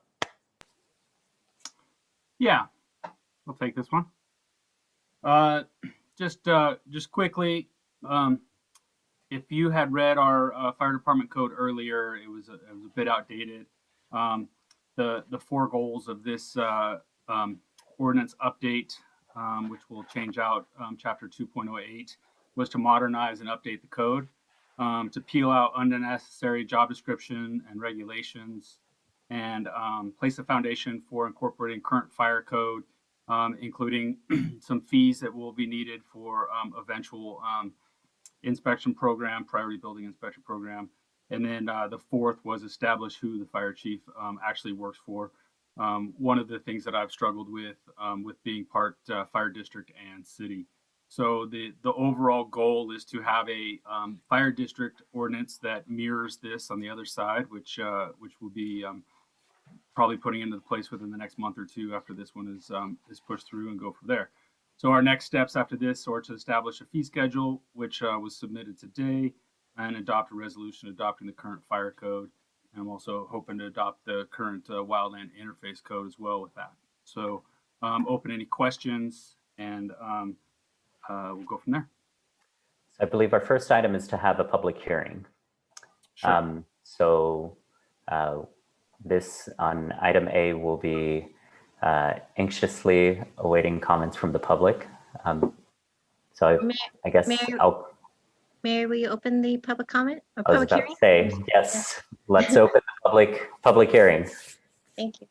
Yeah, I'll take this one. Just quickly, if you had read our fire department code earlier, it was a bit outdated. The four goals of this ordinance update, which will change out Chapter 2.08, was to modernize and update the code, to peel out unnecessary job description and regulations, and place a foundation for incorporating current fire code, including some fees that will be needed for eventual inspection program, priority building inspection program. And then the fourth was establish who the fire chief actually works for. One of the things that I've struggled with being part fire district and city. So the overall goal is to have a fire district ordinance that mirrors this on the other side, which will be probably putting into place within the next month or two after this one is pushed through, and go from there. So our next steps after this are to establish a fee schedule, which was submitted today, and adopt a resolution adopting the current fire code. And I'm also hoping to adopt the current wildland interface code as well with that. So open any questions, and we'll go from there. I believe our first item is to have a public hearing. Sure. This on item A will be anxiously awaiting comments from the public. I guess Mayor, will you open the public comment or I was public about hearing? to say, yes, let's open the public hearing. Thank you.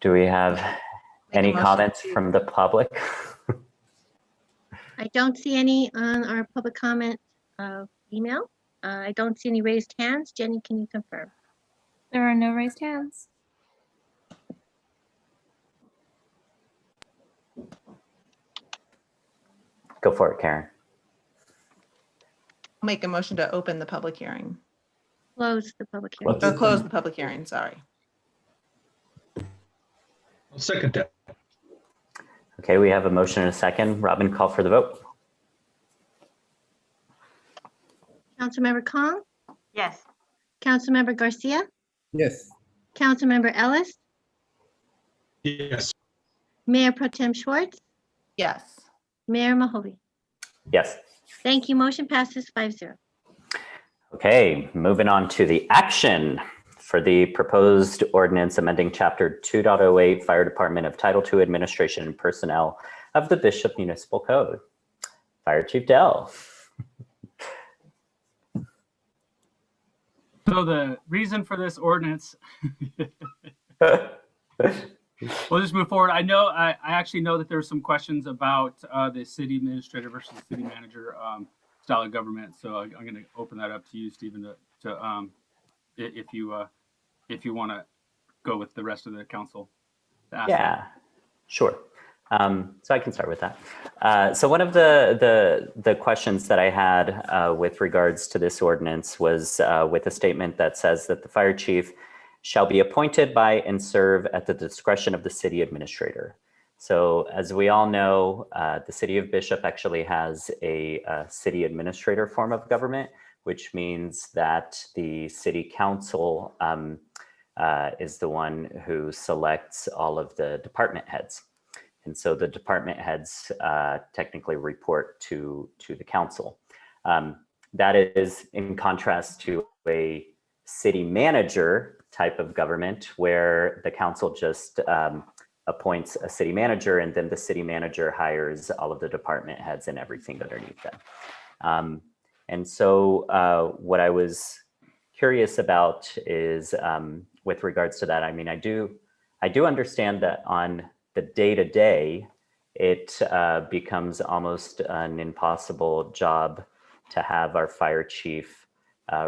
Do we have any motion comments from the public? I don't see any on our public comment email. I don't see any raised hands. Jenny, can you confirm? There are no raised hands. Go for it, Karen. I'll make a motion to open the public hearing. Close the public hearing. Or close the public hearing, sorry. I'll second that. Okay, we have a motion and a second. Robin, call for the vote. Councilmember Kong, Yes. Councilmember Garcia, Yes. Councilmember Ellis, Yes. Mayor Pro Tem Schwartz, Yes. Mayor Mahovey. Yes. Thank you. Motion passes 5-0. Okay, moving on to the action for the proposed ordinance amending Chapter 2.08 Fire Department of Title II Administration and Personnel of the Bishop Municipal Code. Fire Chief Dell. So the reason for this ordinance, we'll just move forward. I actually know that there's some questions about the city administrator versus the city manager style of government. So I'm going to open that up to you, Stephen, to if you want to go with the rest of the council. Yeah, sure. So I can start with that. So one of the questions that I had with regards to this ordinance was with a statement that says that the fire chief shall be appointed by and serve at the discretion of the city administrator. So as we all know, the city of Bishop actually has a city administrator form of government, which means that the city council is the one who selects all of the department heads. And so the department heads technically report to the council. That is in contrast to a city manager type of government where the council just appoints a city manager, and then the city manager hires all of the department heads and everything underneath them. And so what I was curious about is with regards to that, I mean, I do understand that on the day-to-day, it becomes almost an impossible job to have our fire chief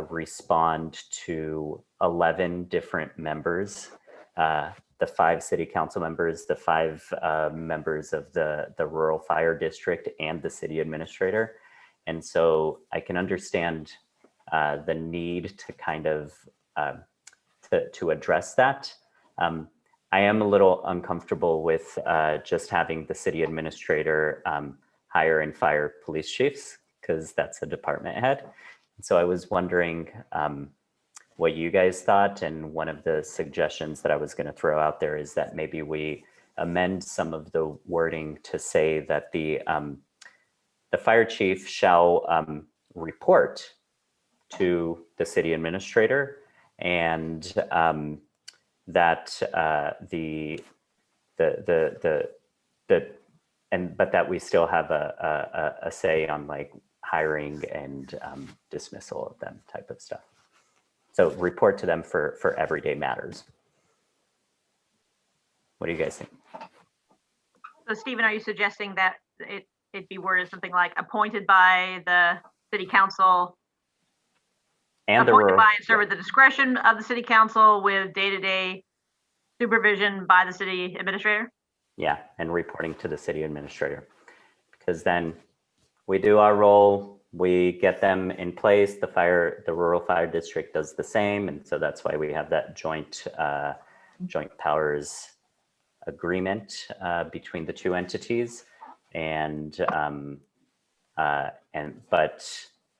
respond to 11 different members, the 5 city council members, the 5 members of the rural fire district, and the city administrator. And so I can understand the need to kind of to address that. I am a little uncomfortable with just having the city administrator hire and fire police chiefs, because that's a department head. So I was wondering what you guys thought, and one of the suggestions that I was going to throw out there is that maybe we amend some of the wording to say that the fire chief shall report to the city administrator, and that but that we still have a say on like hiring and dismissal of them type of stuff. So report to them for everyday matters. What do you guys think? So Stephen, are you suggesting that it be worded something like appointed by the city council, and appointed by and serve at the discretion of the city council with day-to-day supervision by the city administrator? Yeah, and reporting to the city administrator, because then we do our role, we get them in place. The rural fire district does the same, and so that's why we have that joint powers agreement between the 2 entities. But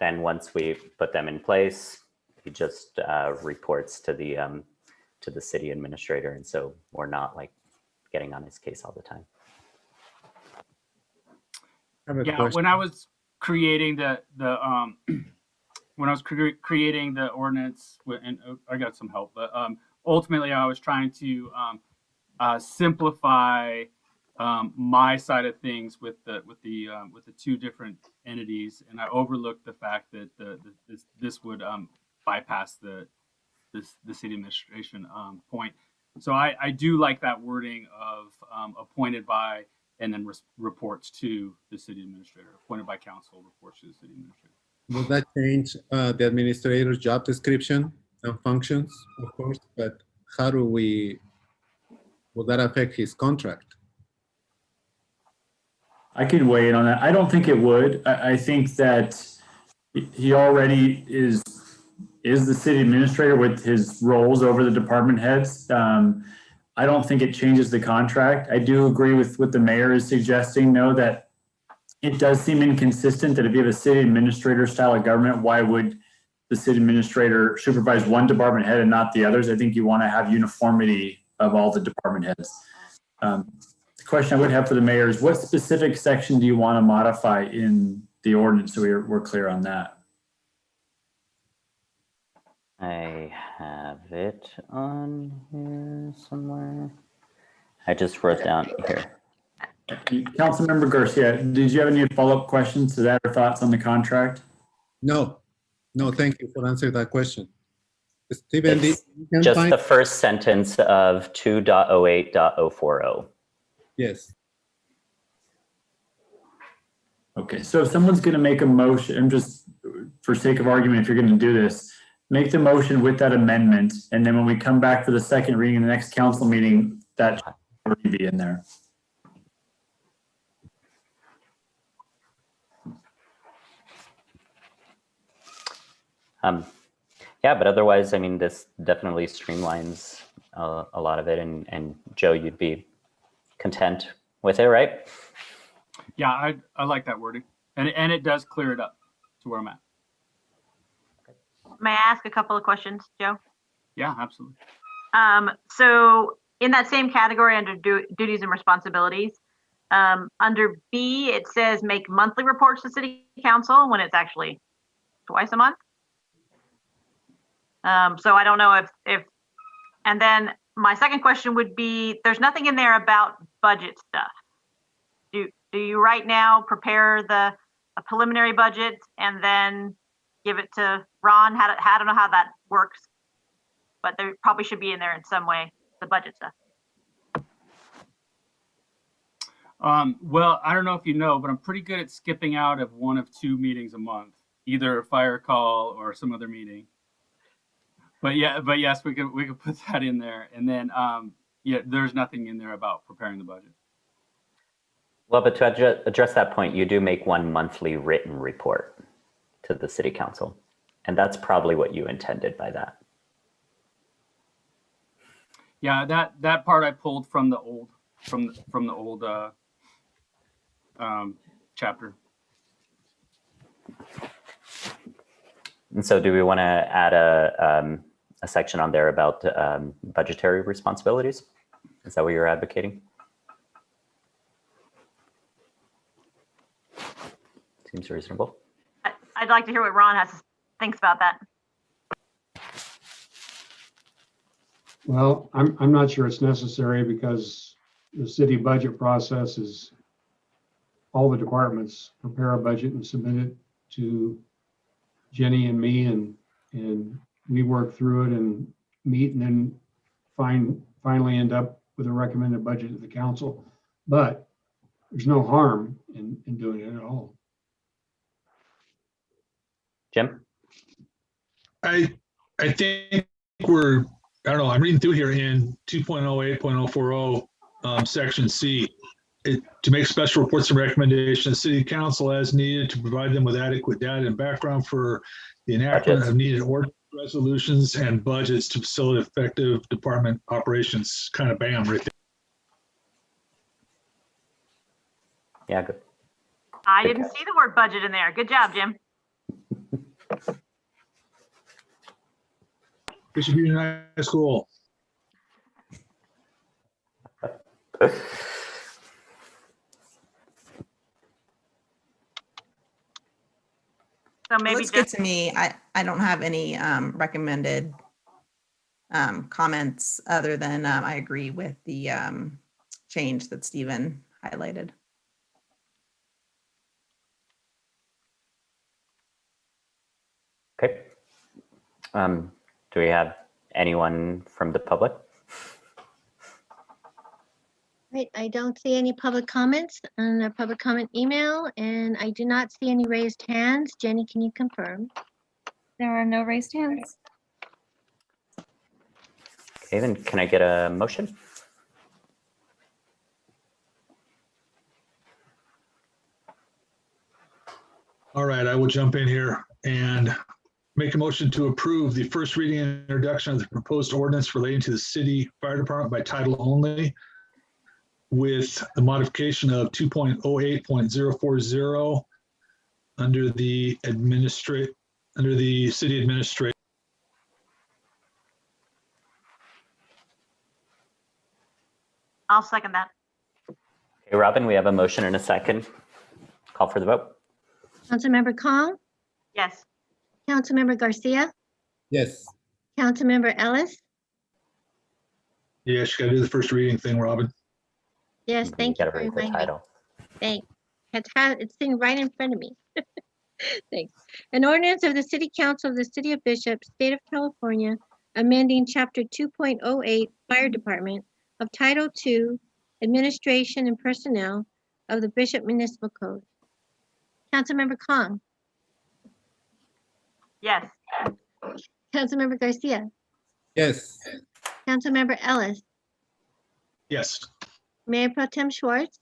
then once we put them in place, he just reports to the city administrator, and so we're not like getting on his case all the time. Yeah, when I was creating creating the ordinance, and I got some help, but ultimately I was trying to simplify my side of things with the 2 different entities, and I overlooked the fact that this would bypass the city administration point. So I do like that wording of appointed by and then reports to the city administrator. Appointed by council, reports to the city administrator. Will that change the administrator's job description and functions, of course, but how do will that affect his contract? I could weigh in on that. I don't think it would. I think that he already is the city administrator with his roles over the department heads. I don't think it changes the contract. I do agree with what the mayor is suggesting, though, that it does seem inconsistent that if you have a city administrator style of government, why would the city administrator supervise one department head and not the others? I think you want to have uniformity of all the department heads. The question I would have for the mayor is, what specific section do you want to modify in the ordinance so we're clear on that? I have it on here somewhere. I just wrote down here. Councilmember Garcia, did you have any follow-up questions to that or thoughts on the contract? No, thank you for answering that question. Stephen, Just the first sentence of 2.08.040. Yes. Okay, so if someone's going to make a motion, and just for sake of argument, if you're going to do this, make the motion with that amendment, and then when we come back for the second reading in the next council meeting, that should already be in there. Yeah, but otherwise, I mean, this definitely streamlines a lot of it, and Joe, you'd be content with it, right? Yeah, I like that wording, and it does clear it up to where I'm at. May I ask a couple of questions, Joe? Yeah, absolutely. So in that same category under duties and responsibilities, under B, it says make monthly reports to city council when it's actually twice a month. So I don't know if, and then my second question would be, there's nothing in there about budget stuff. Do you right now prepare a preliminary budget and then give it to Ron? I don't know how that works, but there probably should be in there in some way, the budget stuff. Well, I don't know if you know, but I'm pretty good at skipping out of one of 2 meetings a month, either a fire call or some other meeting. But yes, we could put that in there. And then, yeah, there's nothing in there about preparing the budget. Well, but to address that point, you do make one monthly written report to the city council. And that's probably what you intended by that. Yeah, that part I pulled from the old chapter. And so do we want to add a section on there about budgetary responsibilities? Is that what you're advocating? Seems reasonable. I'd like to hear what Ron thinks about that. Well, I'm not sure it's necessary because the city budget process is all the departments prepare a budget and submit it to Jenny and me, and we work through it and meet and then finally end up with a recommended budget to the council. But there's no harm in doing it at all. Jim? I think I don't know, I'm reading through here in 2.08.040, section C. To make special reports and recommendations, city council as needed to provide them with adequate data and background for the enactment of needed ordinance resolutions and budgets to facilitate effective department operations. Kind of bam right there. Yeah, good. I didn't see the word budget in there. Good job, Jim. Bishop Union High School. So maybe Looks good to me. I don't have any recommended comments other than I agree with the change that Stephen highlighted. Okay. Do we have anyone from the public? Right, I don't see any public comments on the public comment email, and I do not see any raised hands. Jenny, can you confirm? There are no raised hands. Okay, then can I get a motion? All right, I will jump in here and make a motion to approve the first reading and introduction of the proposed ordinance relating to the city fire department by title only, with the modification of 2.08.040 under the city administrator. I'll second that. Okay, Robin, we have a motion and a second. Call for the vote. Councilmember Kong, Yes. Councilmember Garcia, Yes. Councilmember Ellis. Yes, you gotta do the first reading thing, Robin. Yes, thank you Gotta for read the reminding me. title. Thanks. It's sitting right in front of me. Thanks. An ordinance of the City Council of the City of Bishop, State of California, amending Chapter 2.08 Fire Department of Title II, Administration and Personnel of the Bishop Municipal Code. Councilmember Kong, Yes. Councilmember Garcia, Yes. Councilmember Ellis, Yes. Mayor Pro Tem Schwartz,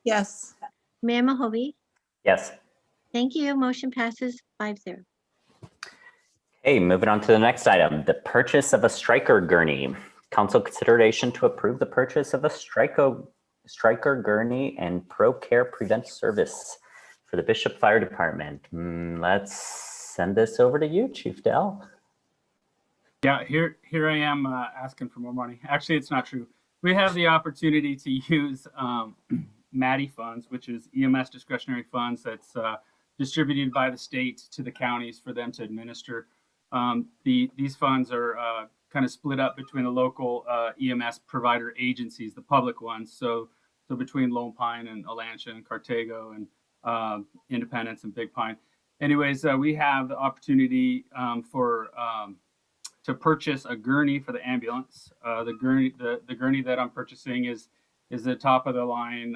Yes. Mayor Mahovey. Yes. Thank you. Motion passes 5-0. Okay, moving on to the next item, the purchase of a striker gurney. Council consideration to approve the purchase of a striker gurney and ProCare Prevent service for the Bishop Fire Department. Let's send this over to you, Chief Dell. Yeah, here I am asking for more money. Actually, it's not true. We have the opportunity to use MADI funds, which is EMS discretionary funds that's distributed by the state to the counties for them to administer. These funds are kind of split up between the local EMS provider agencies, the public ones. So between Lone Pine and Alancha and Cartago and Independence and Big Pine. Anyways, we have the opportunity to purchase a gurney for the ambulance. The gurney that I'm purchasing is is the top of the line.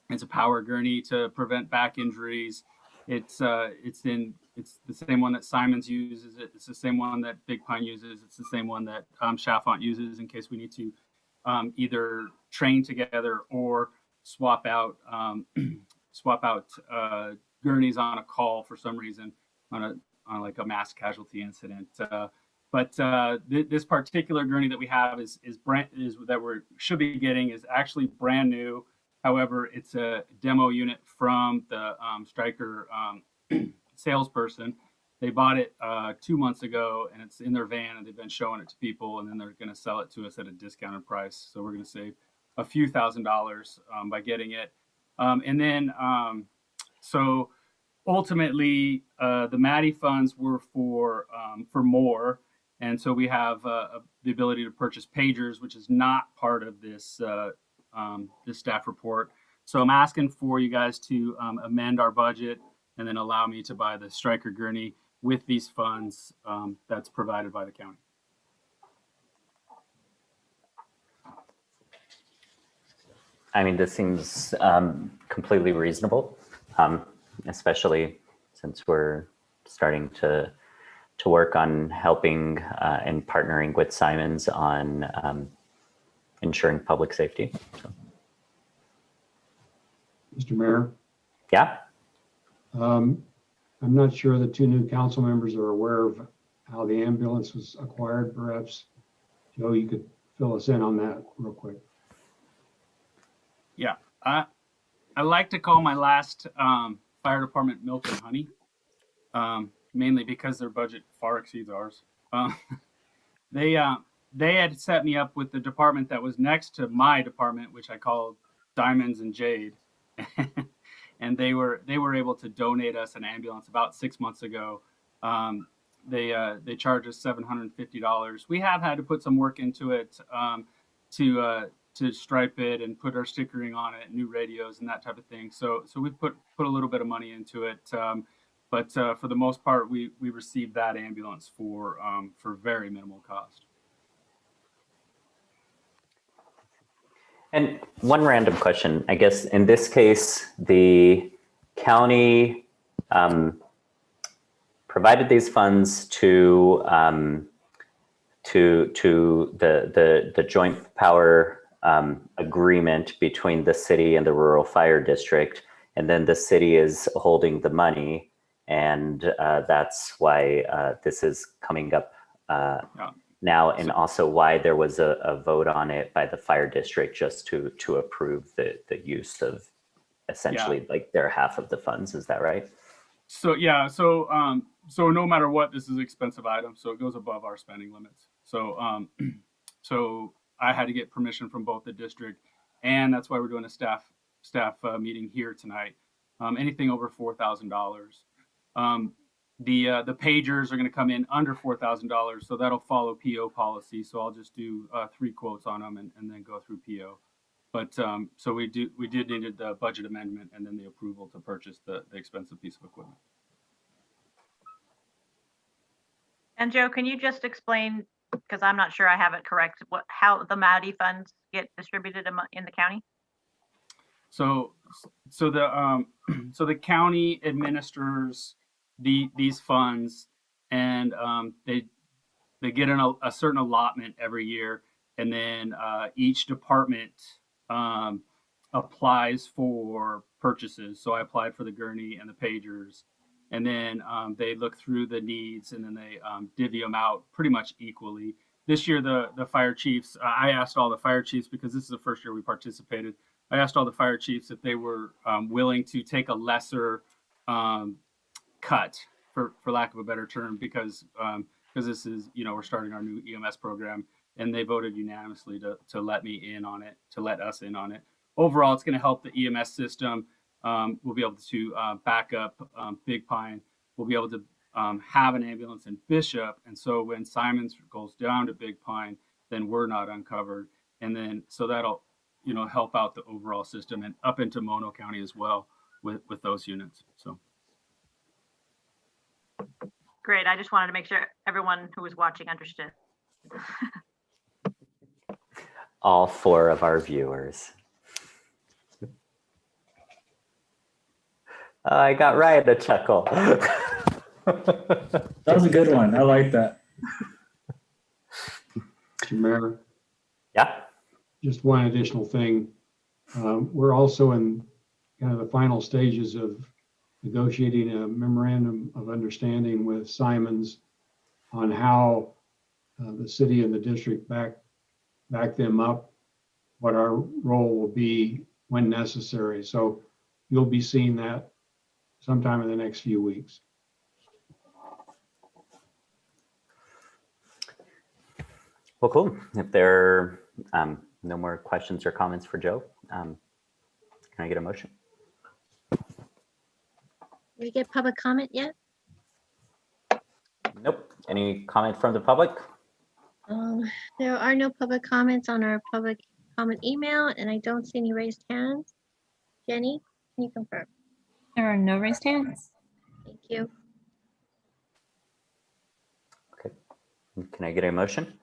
It's a power gurney to prevent back injuries. It's the same one that Simons uses. It's the same one that Big Pine uses. It's the same one that Chalfont uses in case we need to either train together or swap out gurneys on a call for some reason on like a mass casualty incident. This particular gurney that we have should be getting is actually brand new. However, it's a demo unit from the Stryker salesperson. They bought it 2 months ago, and it's in their van, and they've been showing it to people, and then they're going to sell it to us at a discounted price. So we're going to save a few $1,000s by getting it. So ultimately, the Maddie funds were for more, and so we have the ability to purchase pagers, which is not part of this this staff report. So I'm asking for you guys to amend our budget and then allow me to buy the Stryker gurney with these funds that's provided by the county. I mean, this seems completely reasonable, especially since we're starting to work on helping and partnering with Simons on ensuring public safety. So. Mr. Mayor? Yeah? I'm not sure the two new council members are aware of how the ambulance was acquired. Perhaps, Joe, you could fill us in on that real quick. Yeah, I like to call my last fire department milk and honey, mainly because their budget far exceeds ours. They had set me up with the department that was next to my department, which I called Diamonds and Jade, and they were able to donate us an ambulance about 6 months ago. They charged us $750. We have had to put some work into it to stripe it and put our stickering on it, new radios and that type of thing. So we've put a little bit of money into it, but for the most part, we received that ambulance for very minimal cost. And one random question, I guess in this case, the county provided these funds to the joint power agreement between the city and the rural fire district, and then the city is holding the money, and that's why this is coming up now, and also why there was a vote on it by the fire district just to approve the use of essentially like their half of the funds. Is that right? So yeah, so no matter what, this is an expensive item, so it goes above our spending limits. So so I had to get permission from both the district, and that's why we're doing a staff meeting here tonight. Anything over $4,000. The pagers are going to come in under $4,000, so that'll follow PO policy. So I'll just do 3 quotes on them and then go through PO. But so we did need the budget amendment and then the approval to purchase the expensive piece of equipment. And Joe, can you just explain, because I'm not sure I have it correct, how the Maddie funds get distributed in the county? So the county administers these funds, and they get a certain allotment every year, and then each department applies for purchases. So I applied for the gurney and the pagers, and then they look through the needs, and then they divvy them out pretty much equally. This year, the fire chiefs, I asked all the fire chiefs, because this is the first year we participated, I asked all the fire chiefs if they were willing to take a lesser cut, for lack of a better term, because this is, we're starting our new EMS program, and they voted unanimously to let me in on it, to let us in on it. Overall, it's going to help the EMS system. We'll be able to back up Big Pine. We'll be able to have an ambulance in Bishop, and so when Simons goes down to Big Pine, then we're not uncovered, and then so that'll help out the overall system and up into Mono County as well with those units. So great. I just wanted to make sure everyone who was watching understood. all 4 of our viewers. I got Ryan to chuckle. That was a good one. I like that. Mr. Mayor, Yeah. just one additional thing. We're also in kind of the final stages of negotiating a memorandum of understanding with Simons on how the city and the district back them up, what our role will be when necessary. So you'll be seeing that sometime in the next few weeks. Well, cool. If there are no more questions or comments for Joe, can I get a motion? Did we get public comment yet? Nope. Any comment from the public? There are no public comments on our public comment email, and I don't see any raised hands. Jenny, can you confirm? There are no raised hands. Thank you. Okay. Can I get a motion?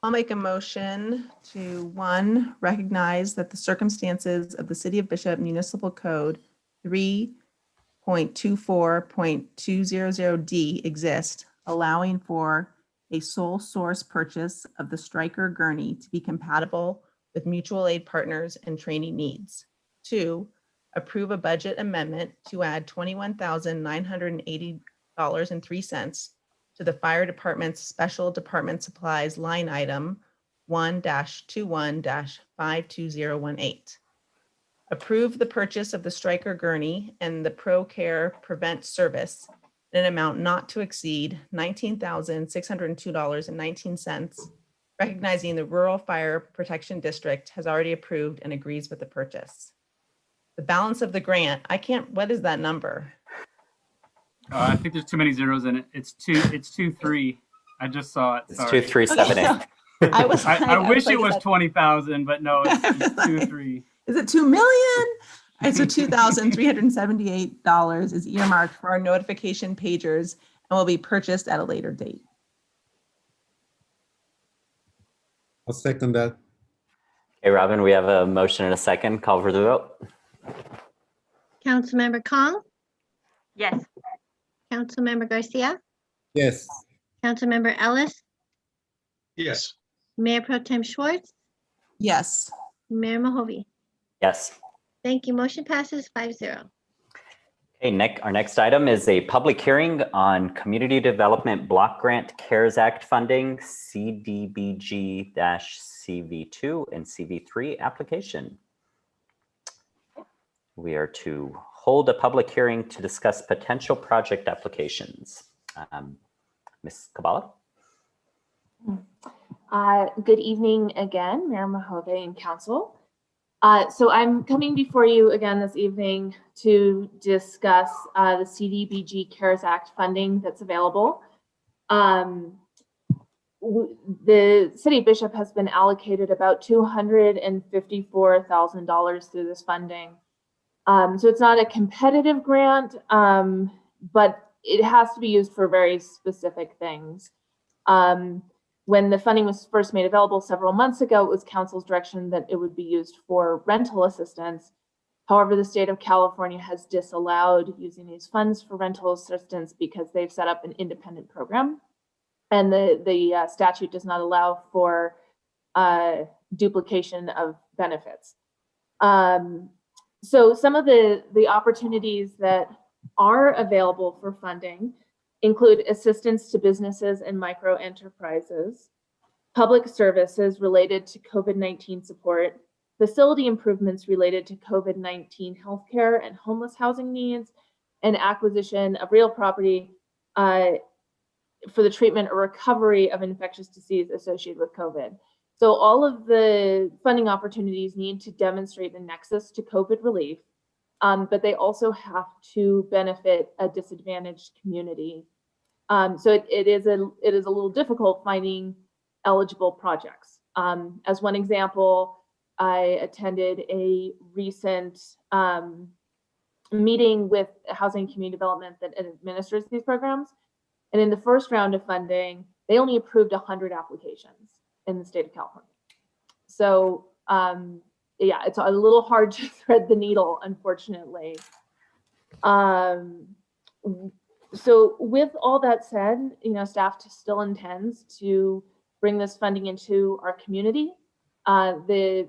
I'll make a motion to, 1, recognize that the circumstances of the City of Bishop Municipal Code 3.24.200D exist, allowing for a sole source purchase of the Stryker gurney to be compatible with mutual aid partners and training needs. 2, approve a budget amendment to add $21,980.03 to the fire department's special department supplies line item 1-21-52018. Approve the purchase of the Stryker gurney and the ProCare Prevent service in an amount not to exceed $19,602.19, recognizing the Rural Fire Protection District has already approved and agrees with the purchase. The balance of the grant, what is that number? I think there's too many zeros in it. It's 2-3. I just saw it. It's Sorry. 2378. I wish it was 20,000, but no, it's 2-3. Is it 2 million? And so $2,378 is earmarked for our notification pagers and will be purchased at a later date. I'll second that. Okay, Robin, we have a motion and a second. Call for the vote. Councilmember Kong, Yes. Councilmember Garcia, Yes. Councilmember Ellis, Yes. Mayor Pro Tem Schwartz, Yes. Mayor Mahovey. Yes. Thank you. Motion passes 5-0. Okay, our next item is a public hearing on Community Development Block Grant CARES Act funding, CDBG-CV2 and CV3 application. We are to hold a public hearing to discuss potential project applications. Ms. Kabbalah? Good evening again, Mayor Mahovey and Council. So I'm coming before you again this evening to discuss the CDBG CARES Act funding that's available. The City of Bishop has been allocated about $254,000 through this funding. So it's not a competitive grant, but it has to be used for very specific things. When the funding was first made available several months ago, it was council's direction that it would be used for rental assistance. However, the state of California has disallowed using these funds for rental assistance because they've set up an independent program, and the statute does not allow for duplication of benefits. So some of the opportunities that are available for funding include assistance to businesses and micro enterprises, public services related to COVID-19 support, facility improvements related to COVID-19 healthcare and homeless housing needs, and acquisition of real property for the treatment or recovery of infectious disease associated with COVID. So all of the funding opportunities need to demonstrate a nexus to COVID relief, but they also have to benefit a disadvantaged community. So it is a little difficult finding eligible projects. As one example, I attended a recent meeting with Housing and Community Development that administers these programs. And in the first round of funding, they only approved 100 applications. in the state of California. So yeah, it's a little hard to thread the needle, unfortunately. So with all that said, staff still intends to bring this funding into our community. The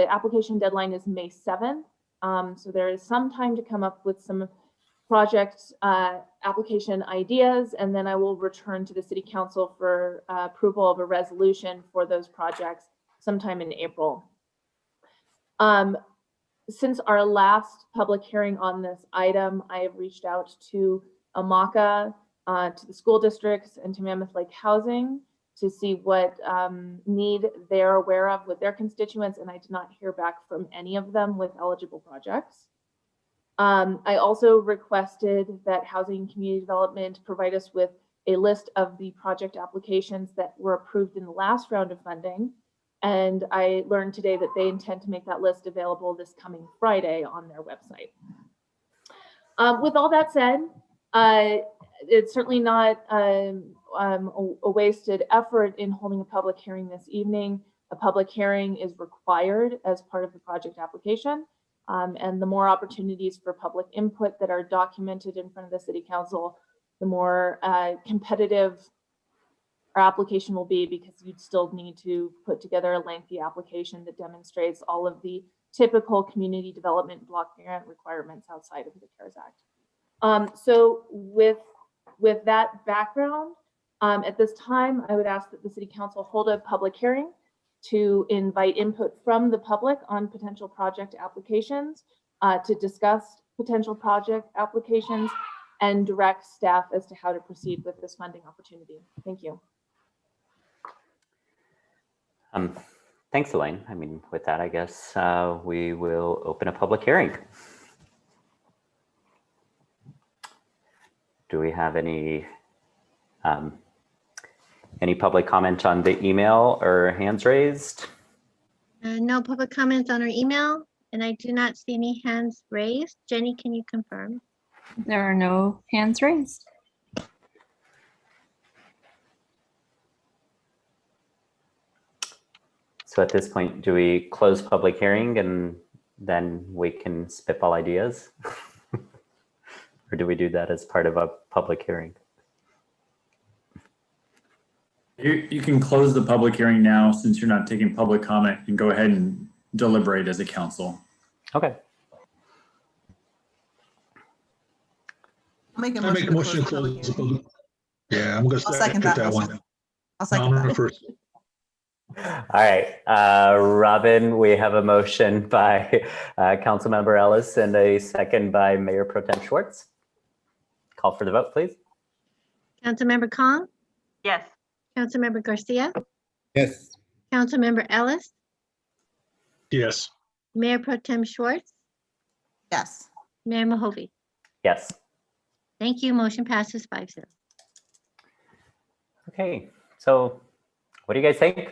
application deadline is May 7th. So there is some time to come up with some project application ideas, and then I will return to the City Council for approval of a resolution for those projects sometime in April. Since our last public hearing on this item, I have reached out to AMACA, to the school districts, and to Mammoth Lake Housing to see what need they're aware of with their constituents, and I did not hear back from any of them with eligible projects. I also requested that Housing and Community Development provide us with a list of the project applications that were approved in the last round of funding. And I learned today that they intend to make that list available this coming Friday on their website. With all that said, it's certainly not a wasted effort in holding a public hearing this evening. A public hearing is required as part of the project application. And the more opportunities for public input that are documented in front of the City Council, the more competitive our application will be, because you'd still need to put together a lengthy application that demonstrates all of the typical community development block grant requirements outside of the CARES Act. So with that background, at this time, I would ask that the City Council hold a public hearing to invite input from the public on potential project applications, to discuss potential project applications, and direct staff as to how to proceed with this funding opportunity. Thank you. Thanks, Elaine. I mean, with that, I guess we will open a public hearing. Do we have any public comment on the email or hands raised? No public comments on our email, and I do not see any hands raised. Jenny, can you confirm? There are no hands raised. So at this point, do we close public hearing and then we can spitball ideas? Or do we do that as part of a public hearing? You can close the public hearing now, since you're not taking public comment, and go ahead and deliberate as a council. Okay. I'll make a I make a motion to close the public. Yeah, I'm going to second that one. I'll second that. First. All right, Robin, we have a motion by Councilmember Ellis and a second by Mayor Pro Tem Schwartz. Call for the vote, please. Councilmember Kong? Yes. Councilmember Garcia? Yes. Councilmember Ellis? Yes. Mayor Pro Tem Schwartz? Yes. Mayor Mahovey? Yes. Thank you. Motion passes 5-0. Okay, so what do you guys think?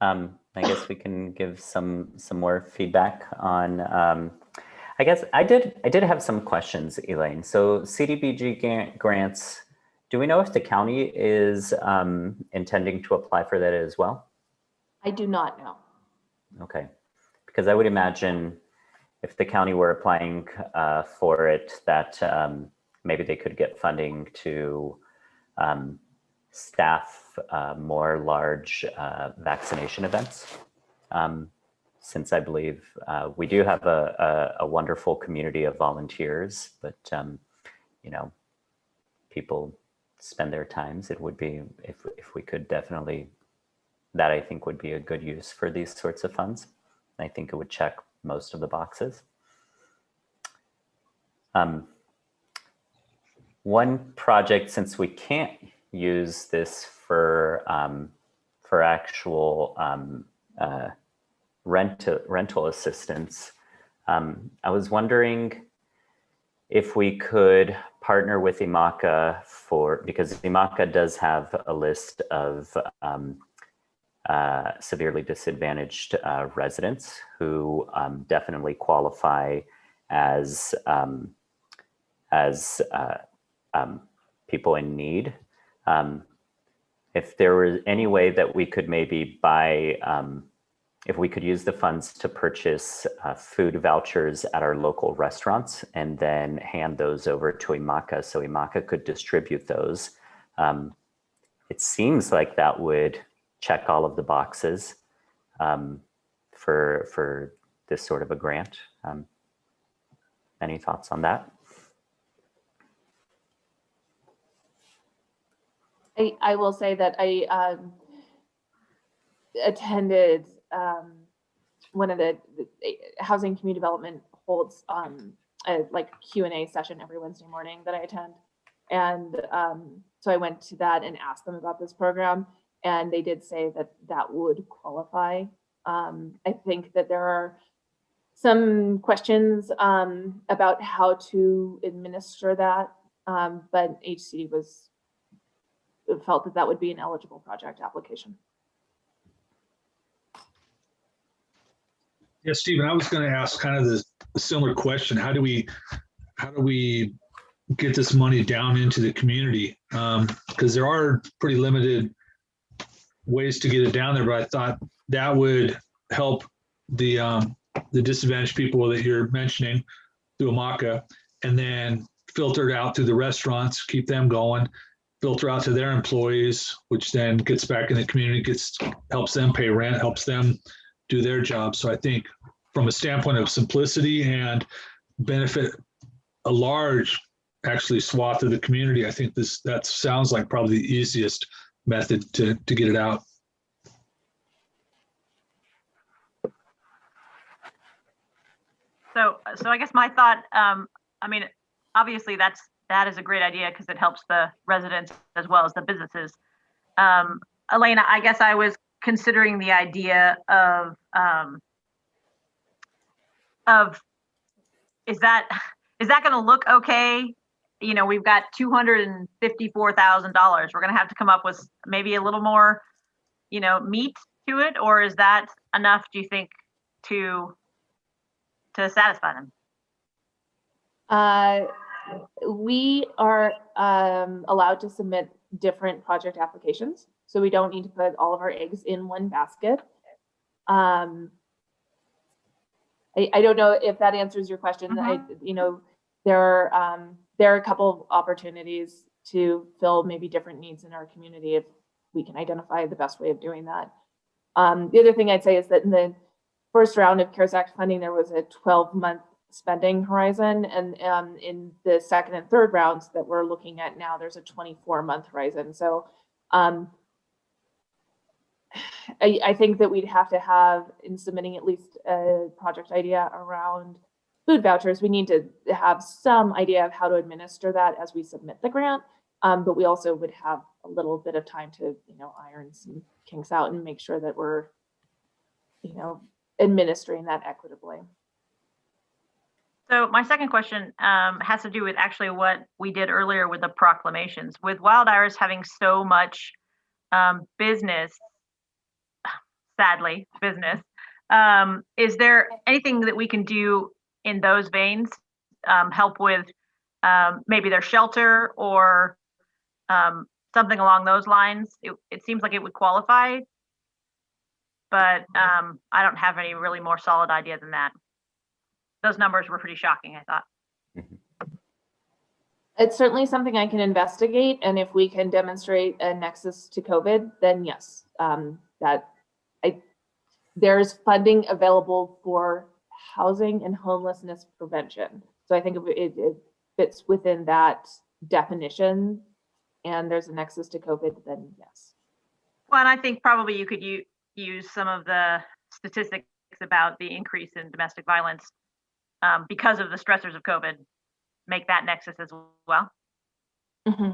I guess we can give some more feedback on. I guess I did have some questions, Elaine. So CDBG grants. Do we know if the county is intending to apply for that as well? I do not know. Okay, because I would imagine if the county were applying for it, that maybe they could get funding to staff more large vaccination events. Since I believe we do have a wonderful community of volunteers, but you know, people spend their times. It would be, if we could definitely, that I think would be a good use for these sorts of funds. I think it would check most of the boxes. One project, since we can't use this for actual rental assistance, I was wondering if we could partner with IMACA because IMACA does have a list of severely disadvantaged residents who definitely qualify as people in need. if there was any way that we could maybe buy, if we could use the funds to purchase food vouchers at our local restaurants and then hand those over to IMACA so IMACA could distribute those. It seems like that would check all of the boxes for this sort of a grant. Any thoughts on that? I will say that I attended one of the Housing Community Development holds a like Q&A session every Wednesday morning that I attend. And so I went to that and asked them about this program, and they did say that that would qualify. I think that there are some questions about how to administer that, but HCD felt that that would be an eligible project application. Yeah, Stephen, I was going to ask kind of the similar question. How do we get this money down into the community? Because there are pretty limited ways to get it down there, but I thought that would help the disadvantaged people that you're mentioning through IMACA, and then filter it out through the restaurants, keep them going, filter out to their employees, which then gets back in the community, helps them pay rent, helps them do their job. So I think from a standpoint of simplicity and benefit a large actually swath of the community, I think that sounds like probably the easiest method to get it out. So I guess my thought, I mean, obviously that is a great idea because it helps the residents as well as the businesses. Elena, I guess I was considering the idea of is that going to look okay? You know, we've got $254,000. We're going to have to come up with maybe a little more, you know, meat to it, or is that enough, do you think, to satisfy them? We are allowed to submit different project applications, so we don't need to put all of our eggs in one basket. I don't know if that answers your question. You know, there are a couple of opportunities to fill maybe different needs in our community if we can identify the best way of doing that. The other thing I'd say is that in the first round of CARES Act funding, there was a 12-month spending horizon, and in the second and third rounds that we're looking at now, there's a 24-month horizon. So I think that we'd have to have, in submitting at least a project idea around food vouchers, we need to have some idea of how to administer that as we submit the grant. But we also would have a little bit of time to, you know, iron some kinks out and make sure that we're, you know, administering that equitably. So my second question has to do with actually what we did earlier with the proclamations. With Wild Iris having so much business, sadly, business, is there anything that we can do in those veins, help with maybe their shelter or something along those lines? It seems like it would qualify, but I don't have any really more solid idea than that. Those numbers were pretty shocking, I thought. It's certainly something I can investigate, and if we can demonstrate a nexus to COVID, then yes, there's funding available for housing and homelessness prevention. So I think if it fits within that definition and there's a nexus to COVID, then yes. Well, and I think probably you could use some of the statistics about the increase in domestic violence because of the stressors of COVID, make that nexus as well. Mm-hmm.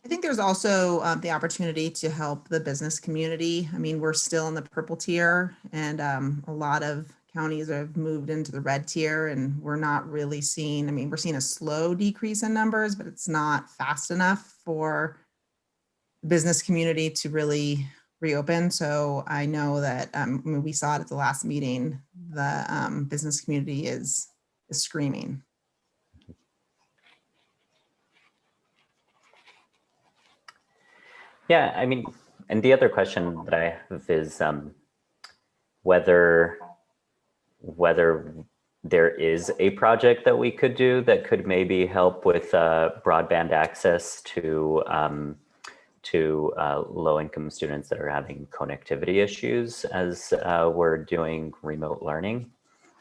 I think there's also the opportunity to help the business community. I mean, we're still in the purple tier, and a lot of counties have moved into the red tier, and we're not really seeing, I mean, we're seeing a slow decrease in numbers, but it's not fast enough for the business community to really reopen. So I know that I mean, we saw it at the last meeting, the business community is screaming. Yeah, I mean, and the other question that I have is whether there is a project that we could do that could maybe help with broadband access to low-income students that are having connectivity issues as we're doing remote learning.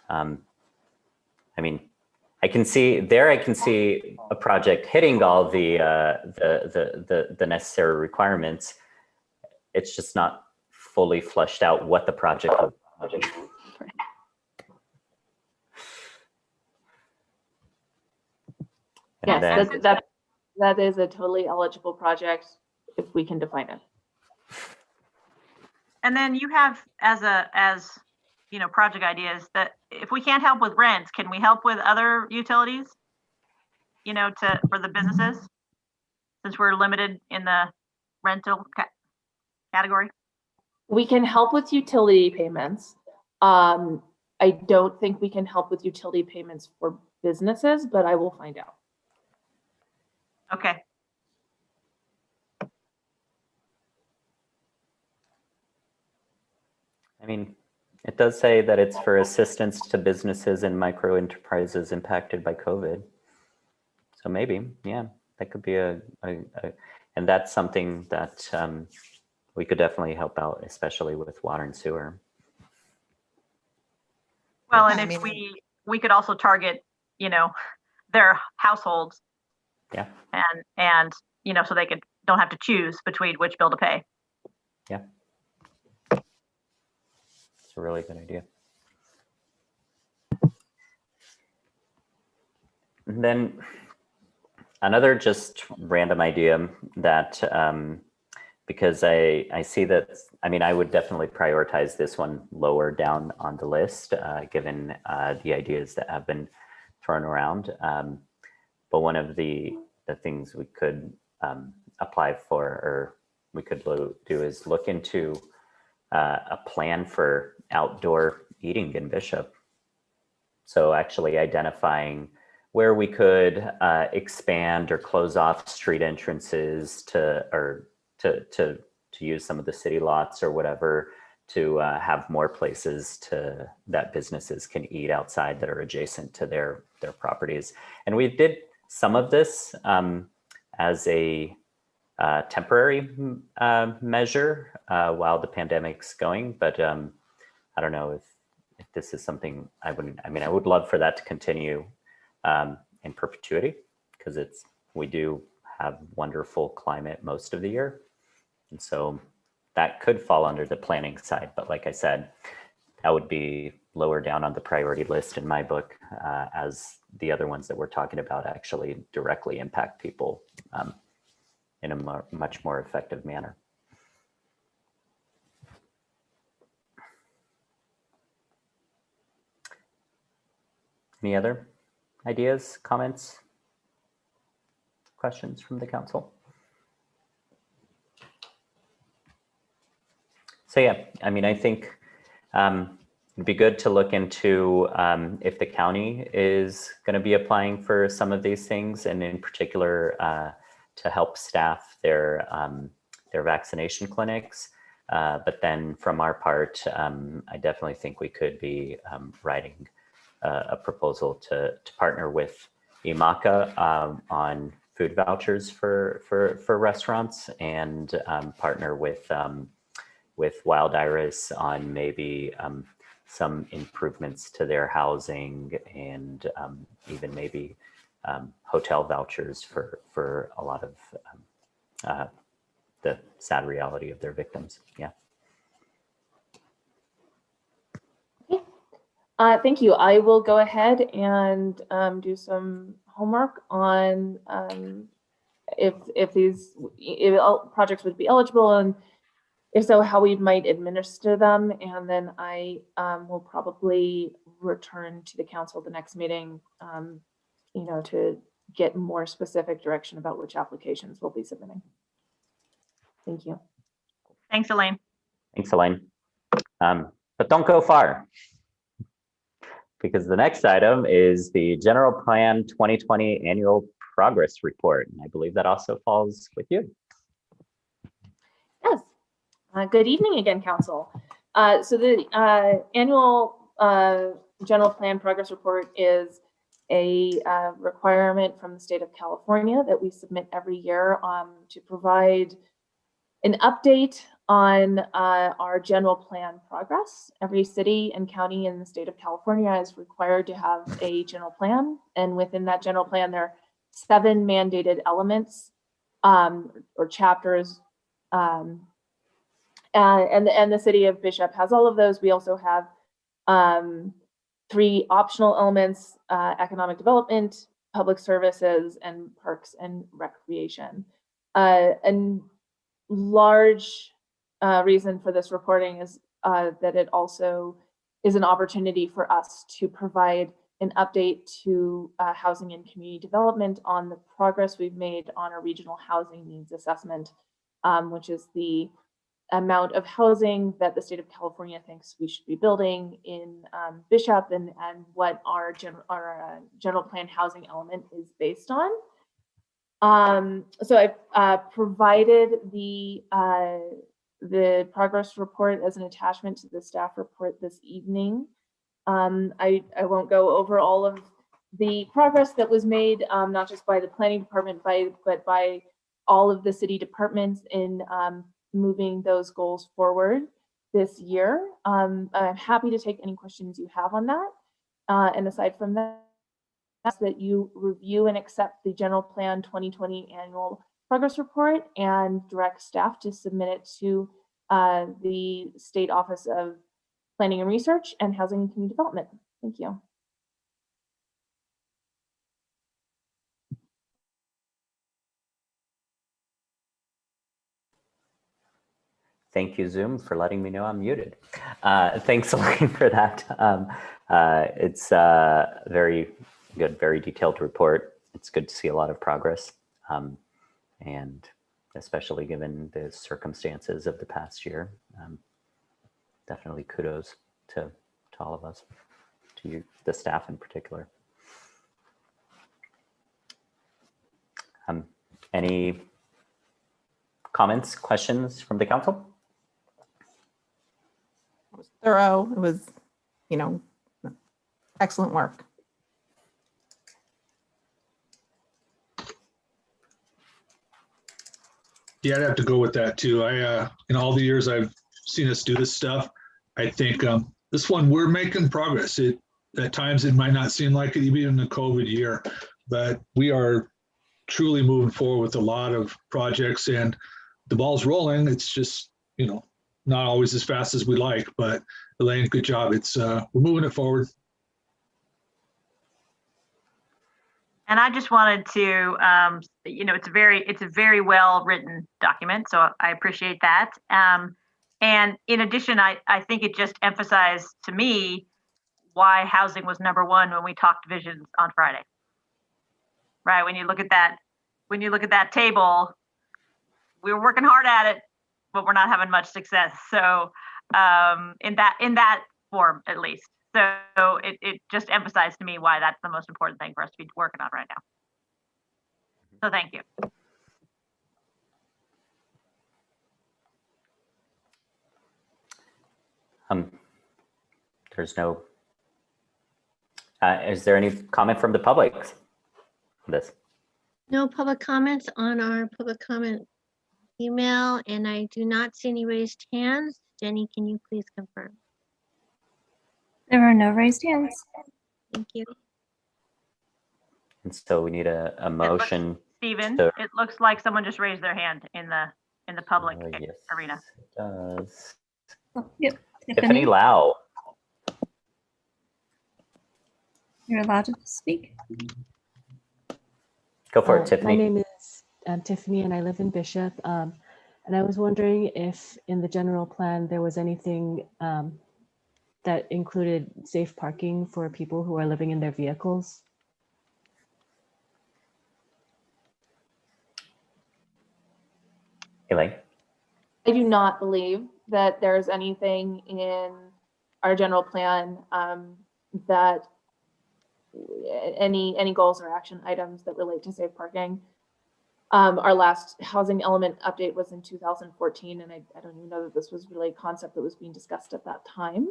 I mean, I can see a project hitting all the necessary requirements. It's just not fully fleshed out what the project would be. Yes, then- that is a totally eligible project if we can define it. And then you have as you know, project ideas that if we can't help with rent, can we help with other utilities? You know, for the businesses, since we're limited in the rental category. We can help with utility payments. I don't think we can help with utility payments for businesses, but I will find out. Okay. I mean, it does say that it's for assistance to businesses and micro enterprises impacted by COVID. So maybe, yeah, that could be and that's something that we could definitely help out, especially with water and sewer. Well, and if we could also target, you know, their households. Yeah. And you know, so they don't have to choose between which bill to pay. Yeah. It's a really good idea. And then another just random idea that because I see that, I mean, I would definitely prioritize this one lower down on the list, given the ideas that have been thrown around. But one of the things we could apply for, or we could do, is look into a plan for outdoor eating in Bishop. So actually identifying where we could expand or close off street entrances to use some of the city lots or whatever, to have more places that businesses can eat outside that are adjacent to their properties. And we did some of this as a temporary measure while the pandemic's going, but I don't know if this is something I would love for that to continue in perpetuity, because we do have wonderful climate most of the year. And so that could fall under the planning side. But like I said, that would be lower down on the priority list in my book, as the other ones that we're talking about actually directly impact people in a much more effective manner. Any other ideas, comments, questions from the council? So yeah, I mean, I think it'd be good to look into if the county is going to be applying for some of these things, and in particular to help staff their vaccination clinics. But then from our part, I definitely think we could be writing a proposal to partner with IMACA on food vouchers for restaurants, and partner with Wild Iris on maybe some improvements to their housing, and even maybe hotel vouchers for a lot of the sad reality of their victims. Yeah. Thank you. I will go ahead and do some homework on if these projects would be eligible, and if so, how we might administer them. And then I will probably return to the council the next meeting, you know, to get more specific direction about which applications we'll be submitting. Thank you. Thanks, Elaine. Thanks, Elaine. But don't go far, because the next item is the General Plan 2020 Annual Progress Report. And I believe that also falls with you. Good evening again, Council. So the annual general plan progress report is a requirement from the state of California that we submit every year to provide an update on our general plan progress. Every city and county in the state of California is required to have a general plan, and within that general plan, there are 7 mandated elements or chapters. And the city of Bishop has all of those. We also have 3 optional elements: economic development, public services, and parks and recreation. And large reason for this reporting is that it also is an opportunity for us to provide an update to housing and community development on the progress we've made on a regional housing needs assessment, which is the amount of housing that the state of California thinks we should be building in Bishop, and what our general plan housing element is based on. So I've provided the progress report as an attachment to the staff report this evening. I won't go over all of the progress that was made, not just by the planning department, but by all of the city departments in moving those goals forward this year. I'm happy to take any questions you have on that. And aside from that, that you review and accept the general plan 2020 annual progress report and direct staff to submit it to the State Office of Planning and Research and Housing and Community Development. Thank you. Thank you, Zoom, for letting me know I'm muted. Thanks, Elaine, for that. It's a very good, very detailed report. It's good to see a lot of progress, and especially given the circumstances of the past year. Definitely kudos to all of us, to you, the staff in particular. Any comments, questions from the council? It was thorough. It was, excellent work. Yeah, I'd have to go with that too. In all the years I've seen us do this stuff, I think this one, we're making progress. At times it might not seem like it, even in the COVID year, but we are truly moving forward with a lot of projects, and the ball's rolling. It's just, not always as fast as we like, but Elaine, good job. We're moving it forward. And I just wanted to, it's a very well written document, so I appreciate that. And in addition, I think it just emphasized to me why housing was #1 when we talked visions on Friday. Right? When you look at that table, we were working hard at it, but we're not having much success. So in that form, at least. So it just emphasized to me why that's the most important thing for us to be working on right now. So thank you. There's no, is there any comment from the public on this? No public comments on our public comment email, and I do not see any raised hands. Jenny, can you please confirm? There are no raised hands. Thank you. And so we need a motion. Stephen, to, it looks like someone just raised their hand in the public yes, arena. It does. Oh, yep. Tiffany Lau. You're allowed to speak. Go for it, Tiffany. My name is Tiffany, and I live in Bishop. And I was wondering if in the general plan there was anything that included safe parking for people who are living in their vehicles. Elaine? I do not believe that there's anything in our general plan that any goals or action items that relate to safe parking. Our last housing element update was in 2014, and I don't even know that this was really a concept that was being discussed at that time.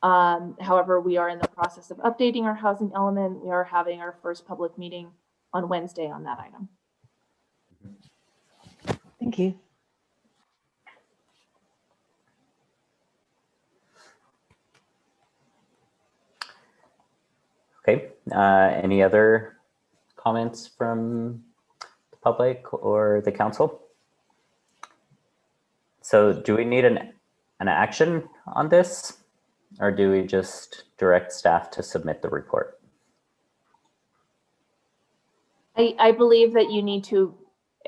However, we are in the process of updating our housing element. We are having our first public meeting on Wednesday on that item. Thank you. Okay, any other comments from the public or the council? So do we need an action on this, or do we just direct staff to submit the report? I believe that you need to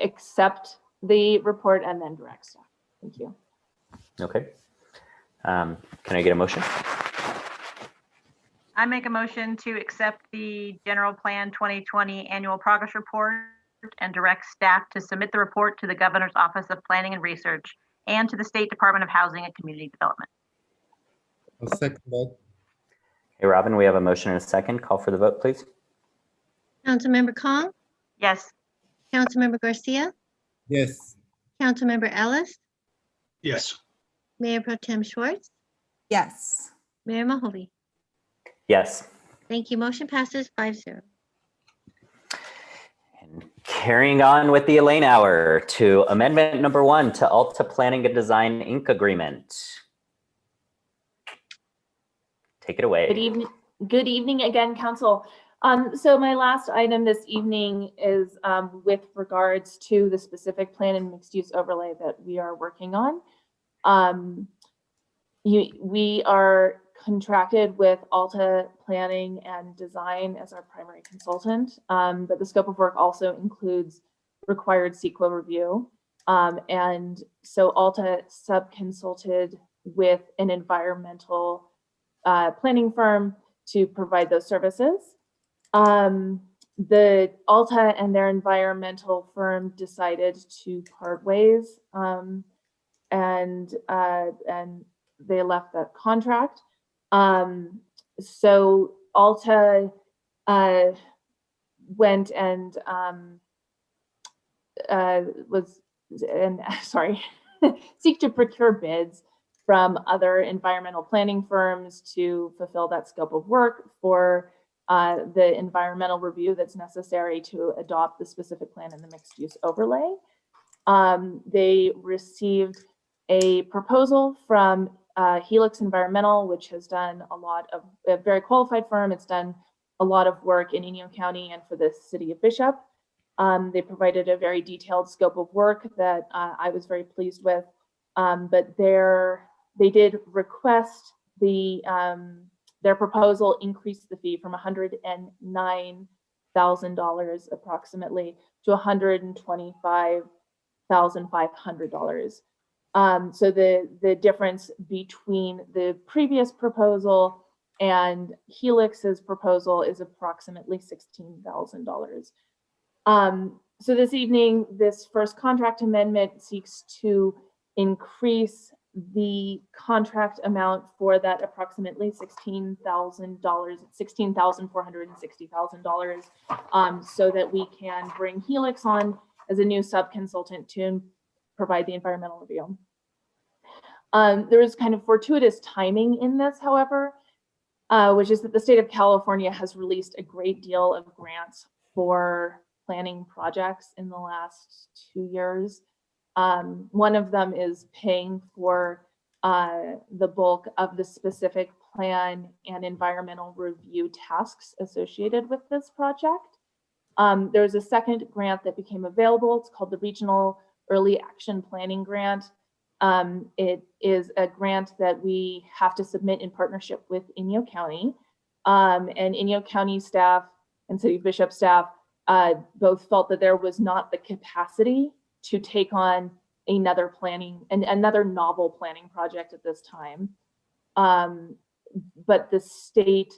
accept the report and then direct staff. Thank you. Okay. Can I get a motion? I make a motion to accept the General Plan 2020 Annual Progress Report and direct staff to submit the report to the Governor's Office of Planning and Research and to the State Department of Housing and Community Development. I'll second that. Hey, Robin, we have a motion and a second. Call for the vote, please. Councilmember Kong, Yes. Councilmember Garcia, Yes. Councilmember Ellis, Yes. Mayor Pro Tem Schwartz, Yes. Mayor Mahovey. Yes. Thank you. Motion passes 5-0. Carrying on with the Elaine Hour to amendment number 1 to Alta Planning and Design Inc. agreement. Take it away. Good evening again, Council. So my last item this evening is with regards to the specific plan and mixed use overlay that we are working on. We are contracted with Alta Planning and Design as our primary consultant, but the scope of work also includes required CEQA review. And so Alta sub-consulted with an environmental planning firm to provide those services. The Alta and their environmental firm decided to part ways, and they left that contract. So Alta went and seek to procure bids from other environmental planning firms to fulfill that scope of work for the environmental review that's necessary to adopt the specific plan and the mixed use overlay. They received a proposal from Helix Environmental, which has done a very qualified firm. It's done a lot of work in Inyo County and for the city of Bishop. They provided a very detailed scope of work that I was very pleased with. But they did request their proposal increase the fee from $109,000 approximately to $125,500. So the difference between the previous proposal and Helix's proposal is approximately $16,000. So this evening, this first contract amendment seeks to increase the contract amount for that approximately $16,000, $16,460,000, so that we can bring Helix on as a new sub-consultant to provide the environmental review. There is kind of fortuitous timing in this, however, which is that the state of California has released a great deal of grants for planning projects in the last 2 years. One of them is paying for the bulk of the specific plan and environmental review tasks associated with this project. There's a second grant that became available. It's called the Regional Early Action Planning Grant. It is a grant that we have to submit in partnership with Inyo County. And Inyo County staff and City of Bishop staff both felt that there was not the capacity to take on another novel planning project at this time. But the state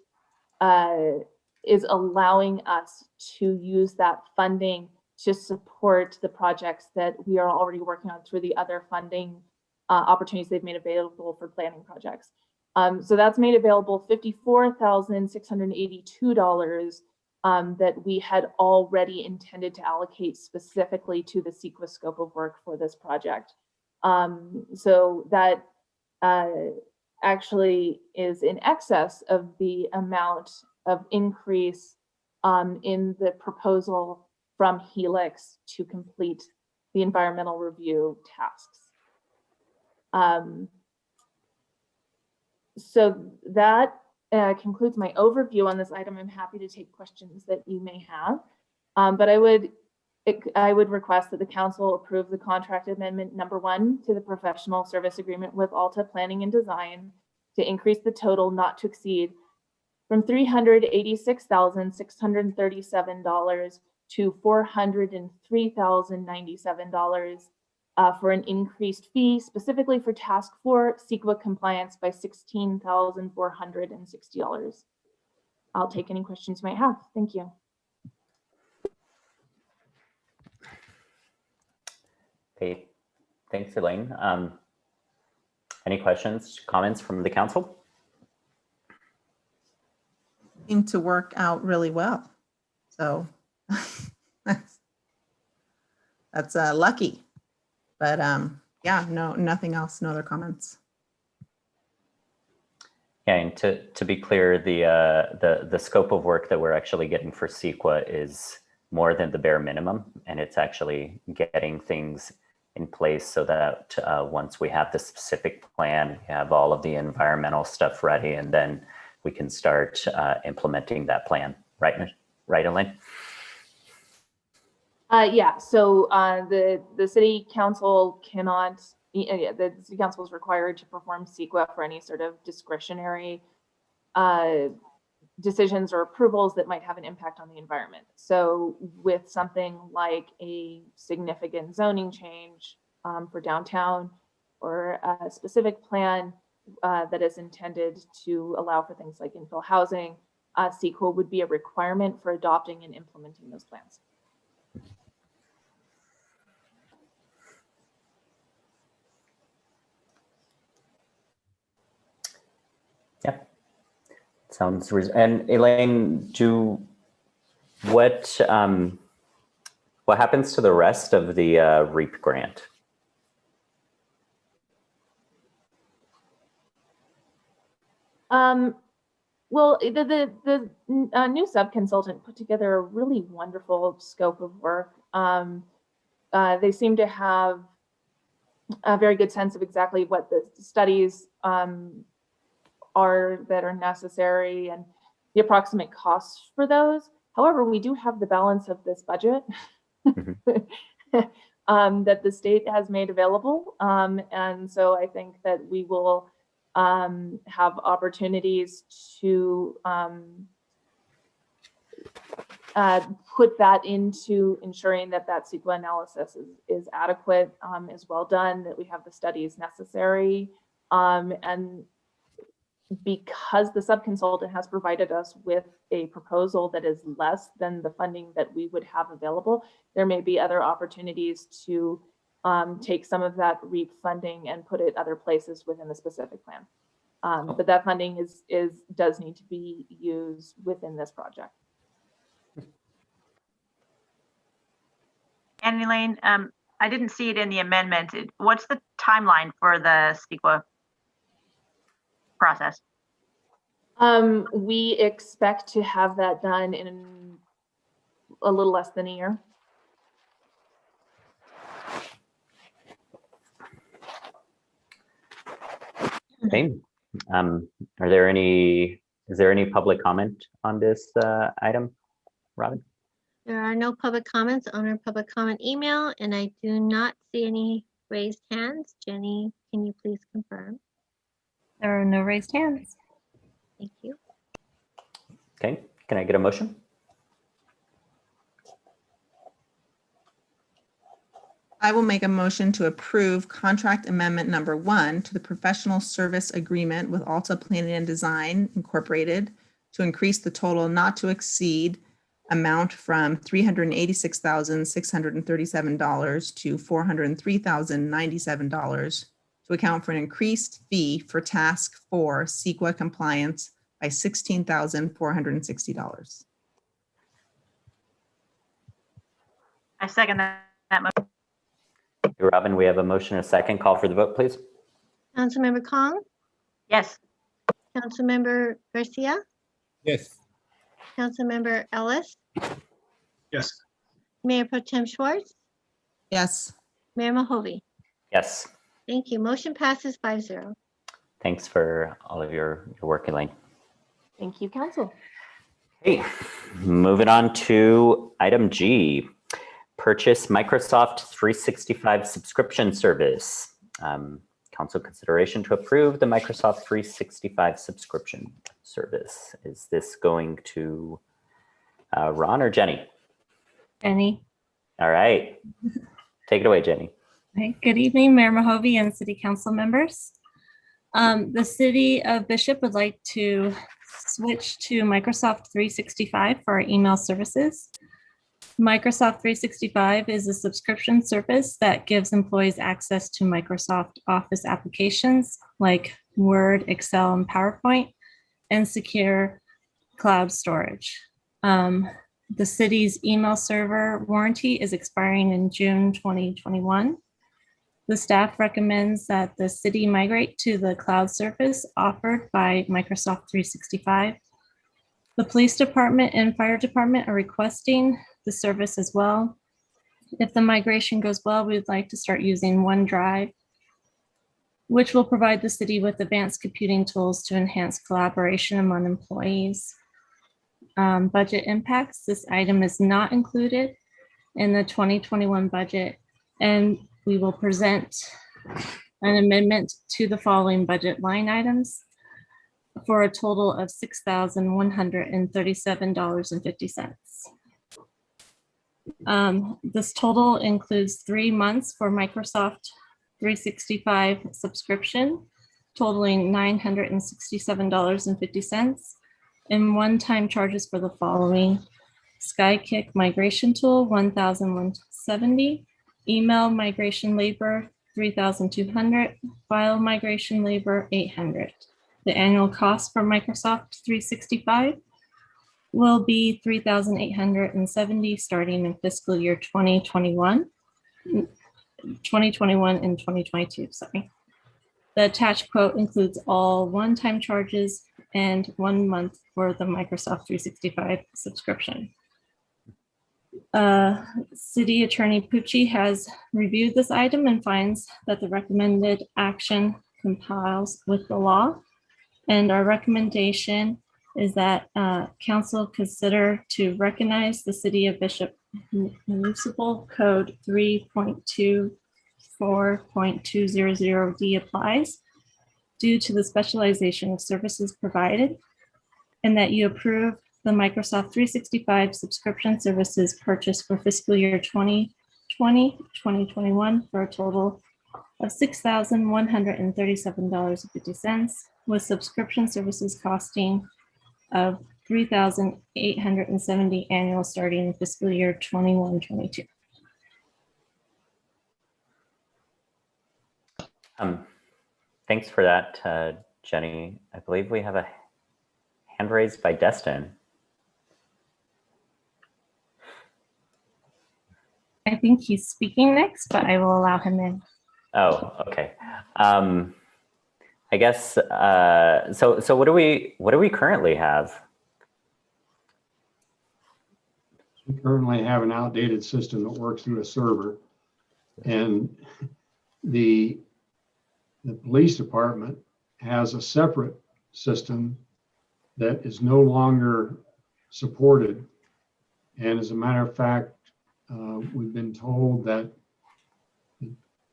is allowing us to use that funding to support the projects that we are already working on through the other funding opportunities they've made available for planning projects. So that's made available $54,682 that we had already intended to allocate specifically to the CEQA scope of work for this project. So that actually is in excess of the amount of increase in the proposal from Helix to complete the environmental review tasks. So that concludes my overview on this item. I'm happy to take questions that you may have, but I would request that the council approve the contract amendment number 1 to the professional service agreement with Alta Planning and Design to increase the total not to exceed from $386,637 to $403,097 for an increased fee specifically for task 4 CEQA compliance by $16,460. I'll take any questions you might have. Thank you. Okay, thanks, Elaine. Any questions, comments from the council? Seemed to work out really well. So that's lucky. But yeah, no, nothing else, no other comments. Yeah, and to be clear, the scope of work that we're actually getting for CEQA is more than the bare minimum, and it's actually getting things in place so that once we have the specific plan, we have all of the environmental stuff ready, and then we can start implementing that plan, right, Elaine? Yeah, so the city council cannot, the city council is required to perform CEQA for any sort of discretionary decisions or approvals that might have an impact on the environment. So with something like a significant zoning change for downtown or a specific plan that is intended to allow for things like infill housing, CEQA would be a requirement for adopting and implementing those plans. Yeah, sounds and Elaine, what happens to the rest of the REAP grant? Well, the new sub-consultant put together a really wonderful scope of work. They seem to have a very good sense of exactly what the studies are that are necessary and the approximate costs for those. However, we do have the balance of this budget that the state has made available. And so I think that we will have opportunities to put that into ensuring that that CEQA analysis is adequate, is well done, that we have the studies necessary. And because the sub-consultant has provided us with a proposal that is less than the funding that we would have available, there may be other opportunities to take some of that REAP funding and put it other places within the specific plan. But that funding does need to be used within this project. And Elaine, I didn't see it in the amendment. What's the timeline for the CEQA process? We expect to have that done in a little less than a year. Okay. Is there any public comment on this item, Robin? There are no public comments on our public comment email, and I do not see any raised hands. Jenny, can you please confirm? There are no raised hands. Thank you. Okay, can I get a motion? I will make a motion to approve contract amendment number 1 to the professional service agreement with Alta Planning and Design Incorporated to increase the total not to exceed amount from $386,637 to $403,097 to account for an increased fee for task 4 CEQA compliance by $16,460. I second that motion. Thank you, Robin. We have a motion and a second. Call for the vote, please. Councilmember Kong, Yes. Councilmember Garcia, Yes. Councilmember Ellis, Yes. Mayor Pro Tem Schwartz, Yes. Mayor Mahovey. Yes. Thank you. Motion passes 5-0. Thanks for all of your work, Elaine. Thank you, council. Hey, moving on to item G, purchase Microsoft 365 subscription service. Council consideration to approve the Microsoft 365 subscription service. Is this going to Ron or Jenny? Jenny. All right. Take it away, Jenny. Okay. Good evening, Mayor Mahovey and City Council members. The City of Bishop would like to switch to Microsoft 365 for our email services. Microsoft 365 is a subscription service that gives employees access to Microsoft Office applications like Word, Excel, and PowerPoint, and secure cloud storage. The city's email server warranty is expiring in June 2021. The staff recommends that the city migrate to the cloud service offered by Microsoft 365. The police department and fire department are requesting the service as well. If the migration goes well, we would like to start using OneDrive, which will provide the city with advanced computing tools to enhance collaboration among employees. Budget impacts. This item is not included in the 2021 budget, and we will present an amendment to the following budget line items for a total of $6,137.50. This total includes 3 months for Microsoft 365 subscription, totaling $967.50, and one-time charges for the following: Skykick migration tool, $1,170, email migration labor, $3,200, file migration labor, $800. The annual cost for Microsoft 365 will be $3,870 starting in fiscal year 2021 and 2022, sorry. The attached quote includes all one-time charges and 1 month for the Microsoft 365 subscription. City Attorney Pucci has reviewed this item and finds that the recommended action complies with the law. And our recommendation is that council consider to recognize the City of Bishop Municipal Code 3.24.200D applies due to the specialization of services provided, and that you approve the Microsoft 365 subscription services purchased for fiscal year 2020-2021 for a total of $6,137.50, with subscription services costing of $3,870 annual starting in fiscal year 21-22. Thanks for that, Jenny. I believe we have a hand raised by Destin. I think he's speaking next, but I will allow him in. Oh, okay. I guess so what do we currently have? We currently have an outdated system that works through a server, and the police department has a separate system that is no longer supported. And as a matter of fact, we've been told that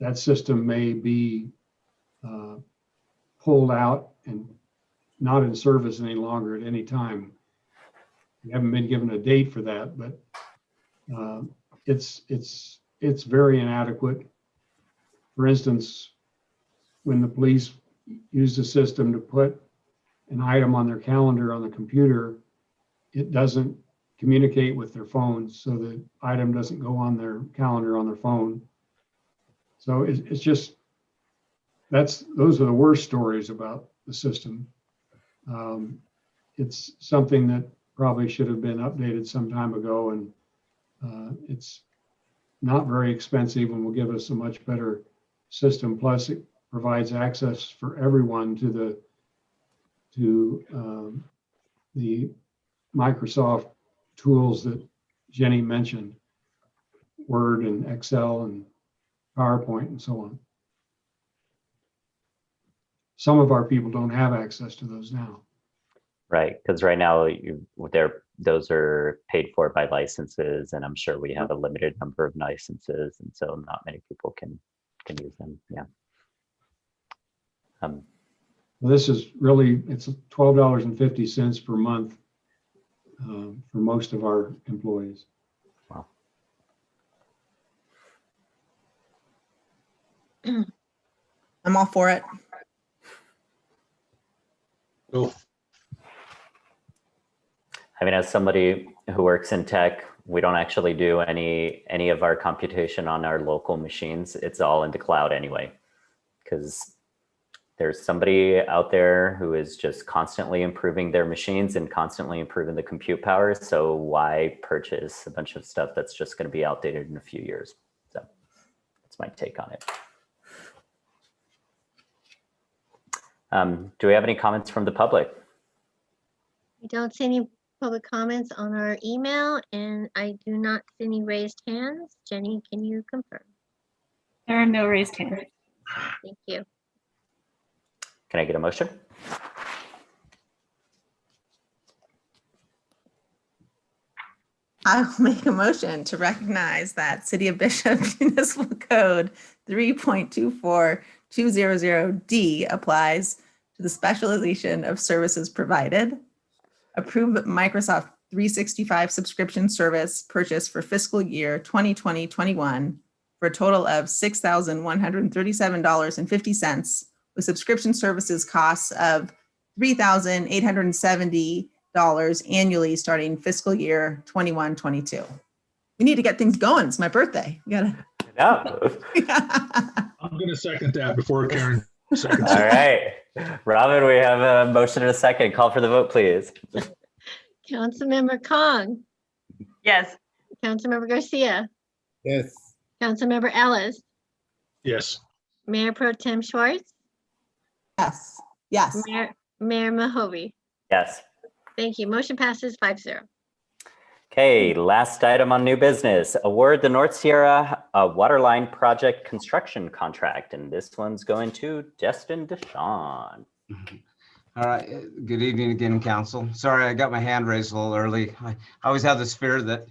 that system may be pulled out and not in service any longer at any time. We haven't been given a date for that, but it's very inadequate. For instance, when the police use the system to put an item on their calendar on the computer, it doesn't communicate with their phones, so the item doesn't go on their calendar on their phone. So it's just, those are the worst stories about the system. It's something that probably should have been updated some time ago, and it's not very expensive and will give us a much better system. Plus, it provides access for everyone to the Microsoft tools that Jenny mentioned, Word and Excel and PowerPoint and so on. Some of our people don't have access to those now. Right, because right now those are paid for by licenses, and I'm sure we have a limited number of licenses, and so not many people can use them. Yeah. This is really, it's $12.50 per month for most of our employees. Wow. I'm all for it. Cool. I mean, as somebody who works in tech, we don't actually do any of our computation on our local machines. It's all in the cloud anyway, because there's somebody out there who is just constantly improving their machines and constantly improving the compute power. So why purchase a bunch of stuff that's just going to be outdated in a few years? So that's my take on it. Do we have any comments from the public? We don't see any public comments on our email, and I do not see any raised hands. Jenny, can you confirm? There are no raised hands. Thank you. Can I get a motion? I will make a motion to recognize that City of Bishop Municipal Code 3.24200D applies to the specialization of services provided. Approve Microsoft 365 subscription service purchase for fiscal year 2020-21 for a total of $6,137.50 with subscription services costs of $3,870 annually starting fiscal year 21-22. We need to get things going. It's my birthday. We gotta. I'm going to second that before Karen seconds. All right. Robin, we have a motion and a second. Call for the vote, please. Councilmember Kong, Yes. Councilmember Garcia, Yes. Councilmember Ellis, Yes. Mayor Pro Tem Schwartz, Yes. Yes. Mayor Mahovey. Yes. Thank you. Motion passes 5-0. Okay, last item on new business. Award the North Sierra Waterline Project construction contract. And this one's going to Destin Deshawn. All right, good evening again, council. Sorry, I got my hand raised a little early. I always have this fear that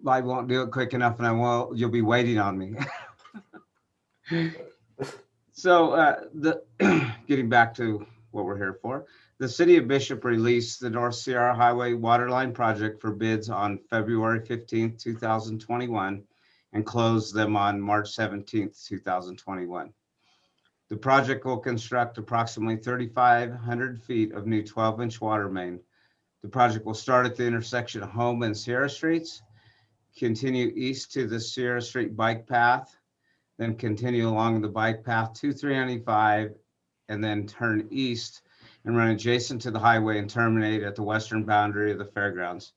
I won't do it quick enough and you'll be waiting on me. So getting back to what we're here for, the City of Bishop released the North Sierra Highway Waterline Project for bids on February 15th, 2021, and closed them on March 17th, 2021. The project will construct approximately 3,500 feet of new 12-inch water main. The project will start at the intersection of Home and Sierra Streets, continue east to the Sierra Street bike path, then continue along the bike path to 395, and then turn east and run adjacent to the highway and terminate at the western boundary of the fairgrounds.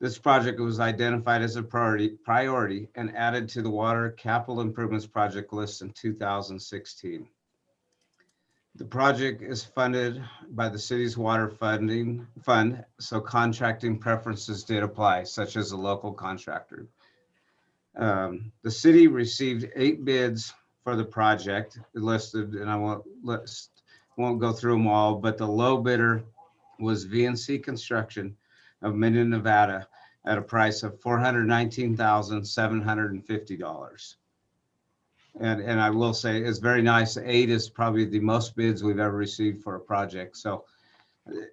This project was identified as a priority and added to the Water Capital Improvements Project list in 2016. The project is funded by the city's water fund, so contracting preferences did apply, such as a local contractor. The city received 8 bids for the project listed, and I won't go through them all, but the low bidder was VNC Construction of Minden, Nevada, at a price of $419,750. And I will say it's very nice. 8 is probably the most bids we've ever received for a project. So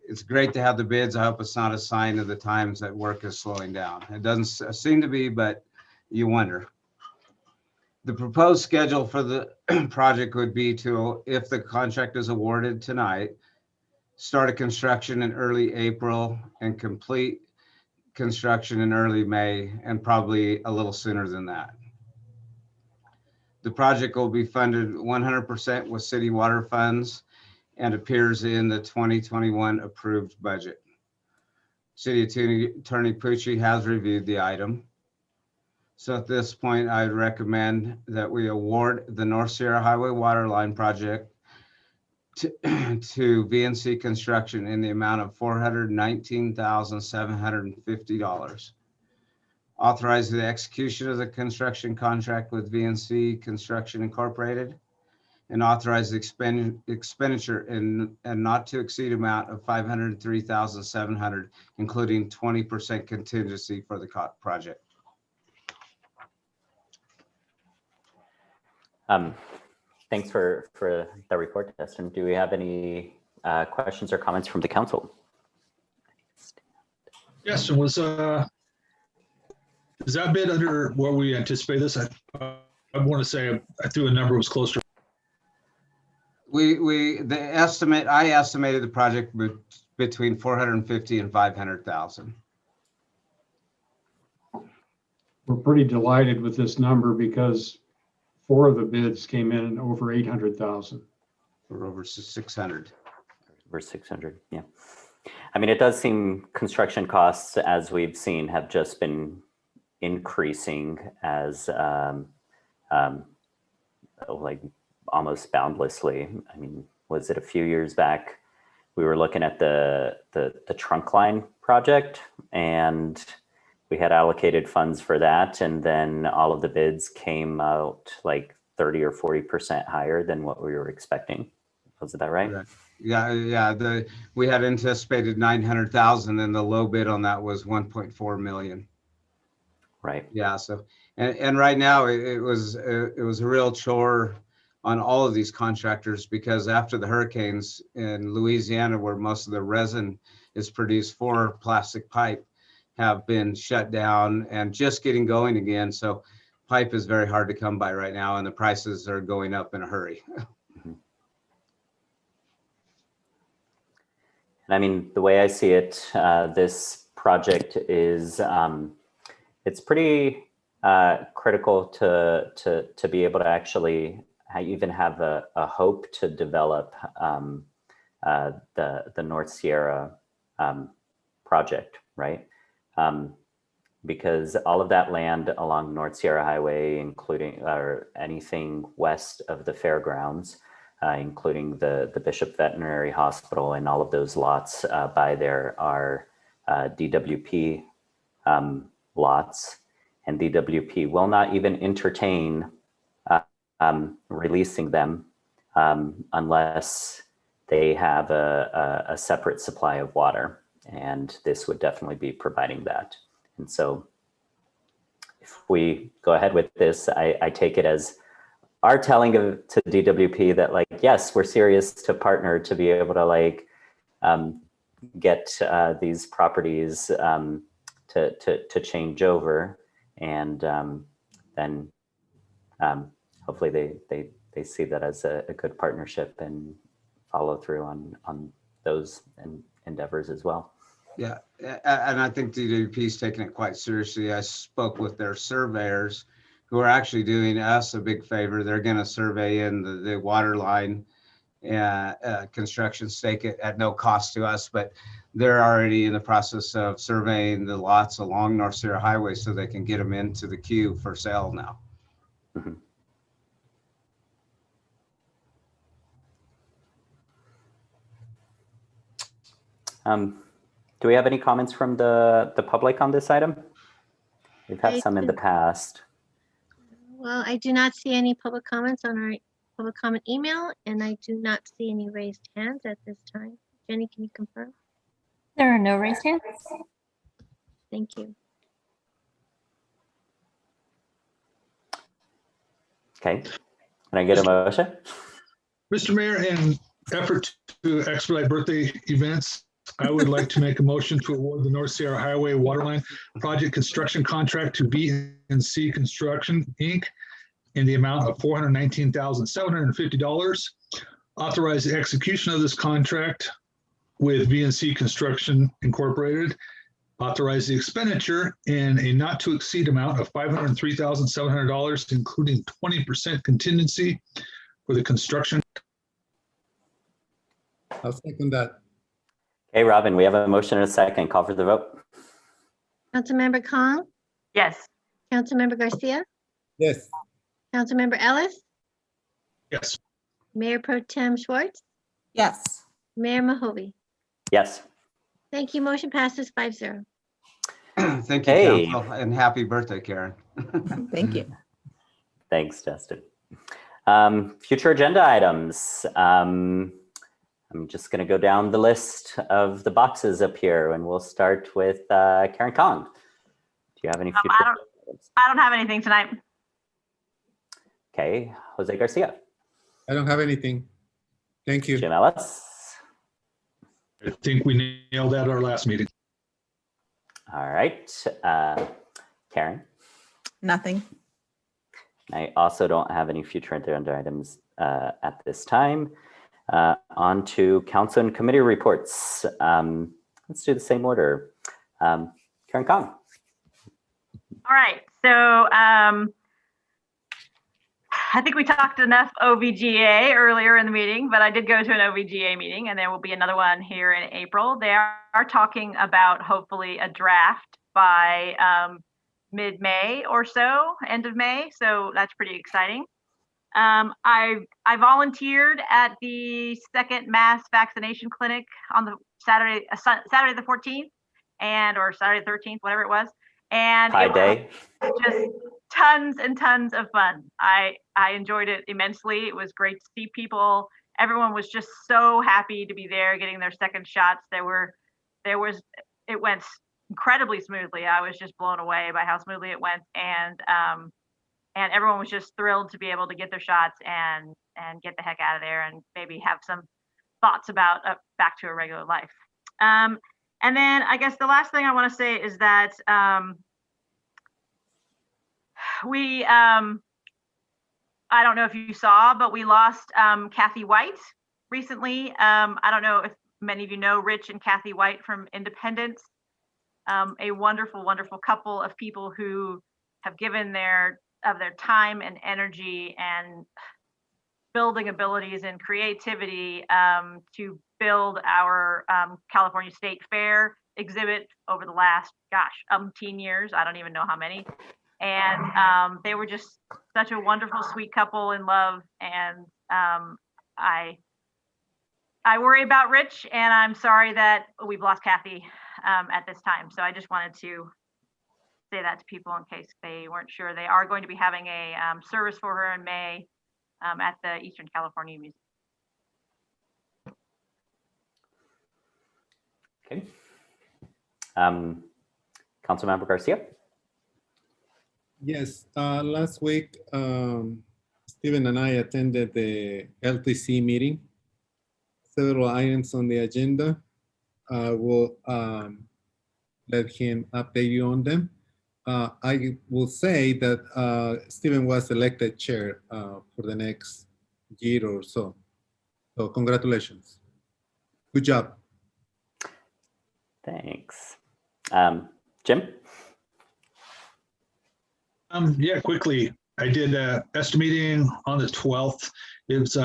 it's great to have the bids. I hope it's not a sign of the times that work is slowing down. It doesn't seem to be, but you wonder. The proposed schedule for the project would be to, if the contract is awarded tonight, start a construction in early April and complete construction in early May, and probably a little sooner than that. The project will be funded 100% with city water funds and appears in the 2021 approved budget. City Attorney Pucci has reviewed the item. So at this point, I'd recommend that we award the North Sierra Highway Waterline Project to VNC Construction in the amount of $419,750. Authorize the execution of the construction contract with VNC Construction Incorporated, and authorize the expenditure in a not to exceed amount of $503,700, including 20% contingency for the project. Thanks for the report, Dustin. Do we have any questions or comments from the council? Yes, it was, is that bid under what we anticipate this? I want to say I threw a number was closer. I estimated the project between 450 and 500,000. We're pretty delighted with this number because 4 of the bids came in over 800,000. Or over 600. Over 600, yeah. I mean, it does seem construction costs, as we've seen, have just been increasing as like almost boundlessly. I mean, was it a few years back? We were looking at the trunk line project, and we had allocated funds for that, and then all of the bids came out like 30 or 40% higher than what we were expecting. Was that right? Yeah. We had anticipated 900,000, and the low bid on that was 1.4 million. Right. Yeah. So, and right now it was a real chore on all of these contractors, because after the hurricanes in Louisiana, where most of the resin is produced for plastic pipe, have been shut down and just getting going again. So pipe is very hard to come by right now, and the prices are going up in a hurry. I mean, the way I see it, this project is, it's pretty critical to be able to actually even have a hope to develop the North Sierra project, right? Because all of that land along North Sierra Highway, including anything west of the fairgrounds, including the Bishop Veterinary Hospital, and all of those lots by there are DWP lots, and DWP will not even entertain releasing them unless they have a separate supply of water, and this would definitely be providing that. And so if we go ahead with this, I take it as our telling to DWP that, like, yes, we're serious to partner to be able to like get these properties to change over, and then hopefully they see that as a good partnership and follow through on those endeavors as well. Yeah, and I think DWP is taking it quite seriously. I spoke with their surveyors, who are actually doing us a big favor. They're going to survey in the water line construction stake at no cost to us, but they're already in the process of surveying the lots along North Sierra Highway so they can get them into the queue for sale now. Mm-hmm. Do we have any comments from the public on this item? We've had some in the past. Well, I do not see any public comments on our public comment email, and I do not see any raised hands at this time. Jenny, can you confirm? There are no raised hands. Thank you. Okay, can I get a motion? Mr. Mayor, in effort to expedite birthday events, I would like to make a motion to award the North Sierra Highway Waterline Project construction contract to VNC Construction, Inc. in the amount of $419,750. Authorize the execution of this contract with VNC Construction Incorporated. Authorize the expenditure in a not to exceed amount of $503,700, including 20% contingency for the construction. I'll second that. Hey, Robin, we have a motion and a second. Call for the vote. Councilmember Kong, Yes. Councilmember Garcia, Yes. Councilmember Ellis, Yes. Mayor Pro Tem Schwartz, Yes. Mayor Mahovey. Yes. Thank you. Motion passes 5-0. Thank you, Hey. Council, and happy birthday, Karen. Thank you. Thanks, Justin. Future agenda items. I'm just going to go down the list of the boxes up here, and we'll start with Karen Kong. Do you have any future items? I don't have anything tonight. Okay, Jose Garcia. I don't have anything. Thank you. Jim Ellis. I think we nailed that at our last meeting. All right. Karen. Nothing. I also don't have any future agenda items at this time. On to council and committee reports. Let's do the same order. Karen Kong. All right, so I think we talked enough OVGA earlier in the meeting, but I did go to an OVGA meeting, and there will be another one here in April. They are talking about hopefully a draft by mid-May or so, end of May. So that's pretty exciting. I volunteered at the second mass vaccination clinic on the Saturday the 14th or Saturday the 13th, whatever it was. And Hi, it Day. was just tons and tons of fun. I enjoyed it immensely. It was great to see people. Everyone was just so happy to be there, getting their second shots. It went incredibly smoothly. I was just blown away by how smoothly it went, and everyone was just thrilled to be able to get their shots and get the heck out of there and maybe have some thoughts about back to a regular life. And then I guess the last thing I want to say is that I don't know if you saw, but we lost Kathy White recently. I don't know if many of you know Rich and Kathy White from Independence, a wonderful, wonderful couple of people who have given their time and energy and building abilities and creativity to build our California State Fair exhibit over the last, 10 years. I don't even know how many. And they were just such a wonderful, sweet couple in love. And I worry about Rich, and I'm sorry that we've lost Kathy at this time. So I just wanted to say that to people in case they weren't sure. They are going to be having a service for her in May at the Eastern California Museum. Okay. Councilmember Garcia. Yes, last week, Stephen and I attended the LTC meeting. Several items on the agenda. We'll let him update you on them. I will say that Stephen was elected chair for the next year or so. So congratulations. Good job. Thanks. Jim? Yeah, quickly. I did a ESTA meeting on the 12th. It was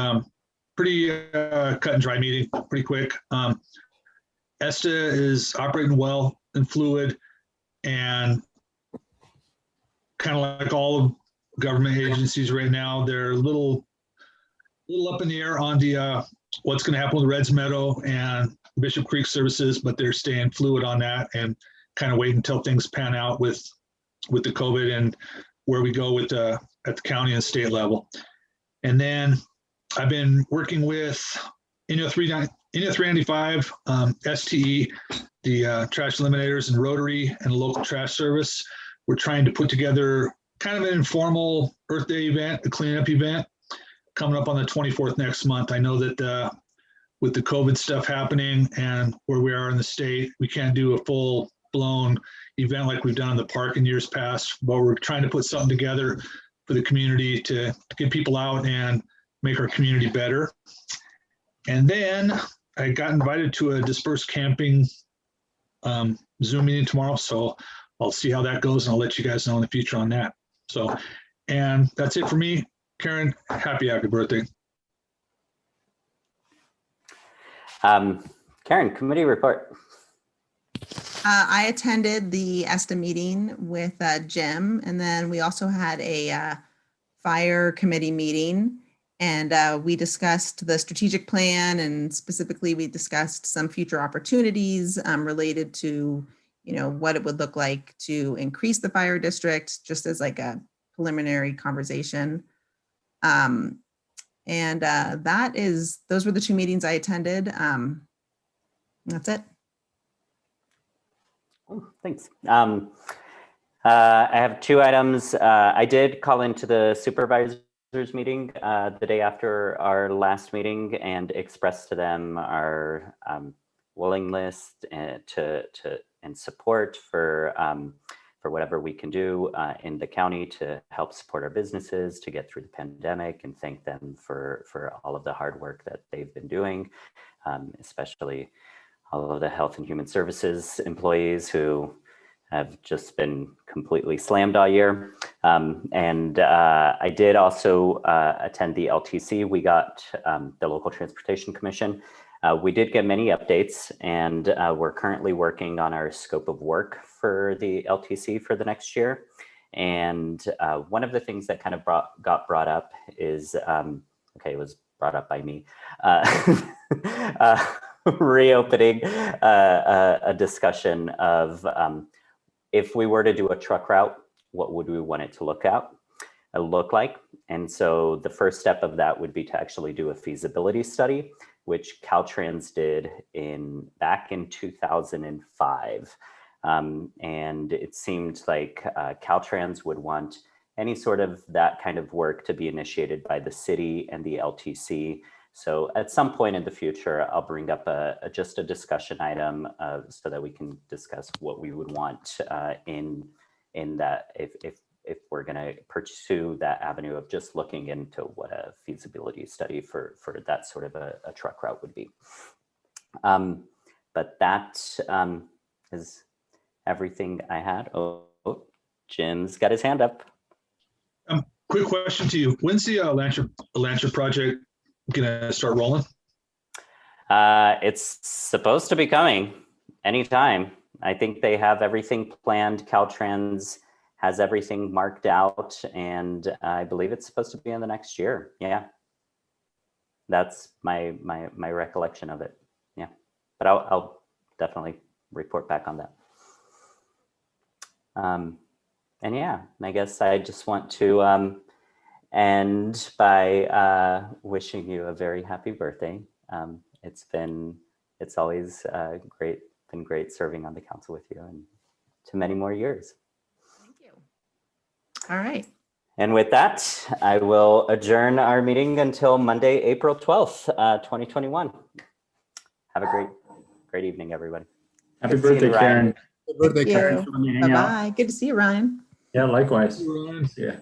pretty cut and dry meeting, pretty quick. ESTA is operating well and fluid, and kind of like all of government agencies right now, they're a little up in the air on the what's going to happen with Reds Meadow and Bishop Creek services, but they're staying fluid on that and kind of wait until things pan out with the COVID and where we go with at the county and state level. And then I've been working with INO 395, STE, the trash eliminators and Rotary and local trash service. We're trying to put together kind of an informal Earth Day event, a cleanup event coming up on the 24th next month. I know that with the COVID stuff happening and where we are in the state, we can't do a full blown event like we've done in the park in years past, but we're trying to put something together for the community to get people out and make our community better. And then I got invited to a dispersed camping Zoom meeting tomorrow. So I'll see how that goes and I'll let you guys know in the future on that. So, and that's it for me. Karen, happy birthday. Karen, committee report. I attended the ESTA meeting with Jim, and then we also had a fire committee meeting, and we discussed the strategic plan, and specifically we discussed some future opportunities related to, you know, what it would look like to increase the fire district, just as like a preliminary conversation. Those were the two meetings I attended. That's it. Oh, thanks. I have two items. I did call into the supervisors meeting the day after our last meeting and express to them our willingness and support for whatever we can do in the county to help support our businesses to get through the pandemic, and thank them for all of the hard work that they've been doing, especially all of the Health and Human Services employees who have just been completely slammed all year. I did also attend the LTC. We got the Local Transportation Commission. We did get many updates, and we're currently working on our scope of work for the LTC for the next year. And one of the things that kind of got brought up is, okay, it was brought up by me, reopening a discussion of if we were to do a truck route, what would we want it to look like? And so the first step of that would be to actually do a feasibility study, which Caltrans did back in 2005. And it seemed like Caltrans would want any sort of that kind of work to be initiated by the city and the LTC. So at some point in the future, I'll bring up just a discussion item so that we can discuss what we would want in that if we're going to pursue that avenue of just looking into what a feasibility study for that sort of a truck route would be. But that is everything I had. Oh, Jim's got his hand up. Quick question to you. When's the Lancer project gonna start rolling? It's supposed to be coming anytime. I think they have everything planned. Caltrans has everything marked out, and I believe it's supposed to be in the next year. Yeah, that's my recollection of it. Yeah, but I'll definitely report back on that. And yeah, I guess I just want to end by wishing you a very happy birthday. It's always been great serving on the council with you, and to many more years. Thank you. All right. And with that, I will adjourn our meeting until Monday, April 12th, 2021. Have a great evening, everybody. Happy birthday, Karen. Happy birthday, Karen. Bye-bye. Good to see you, Ryan. Yeah, likewise. Ryan. Yeah.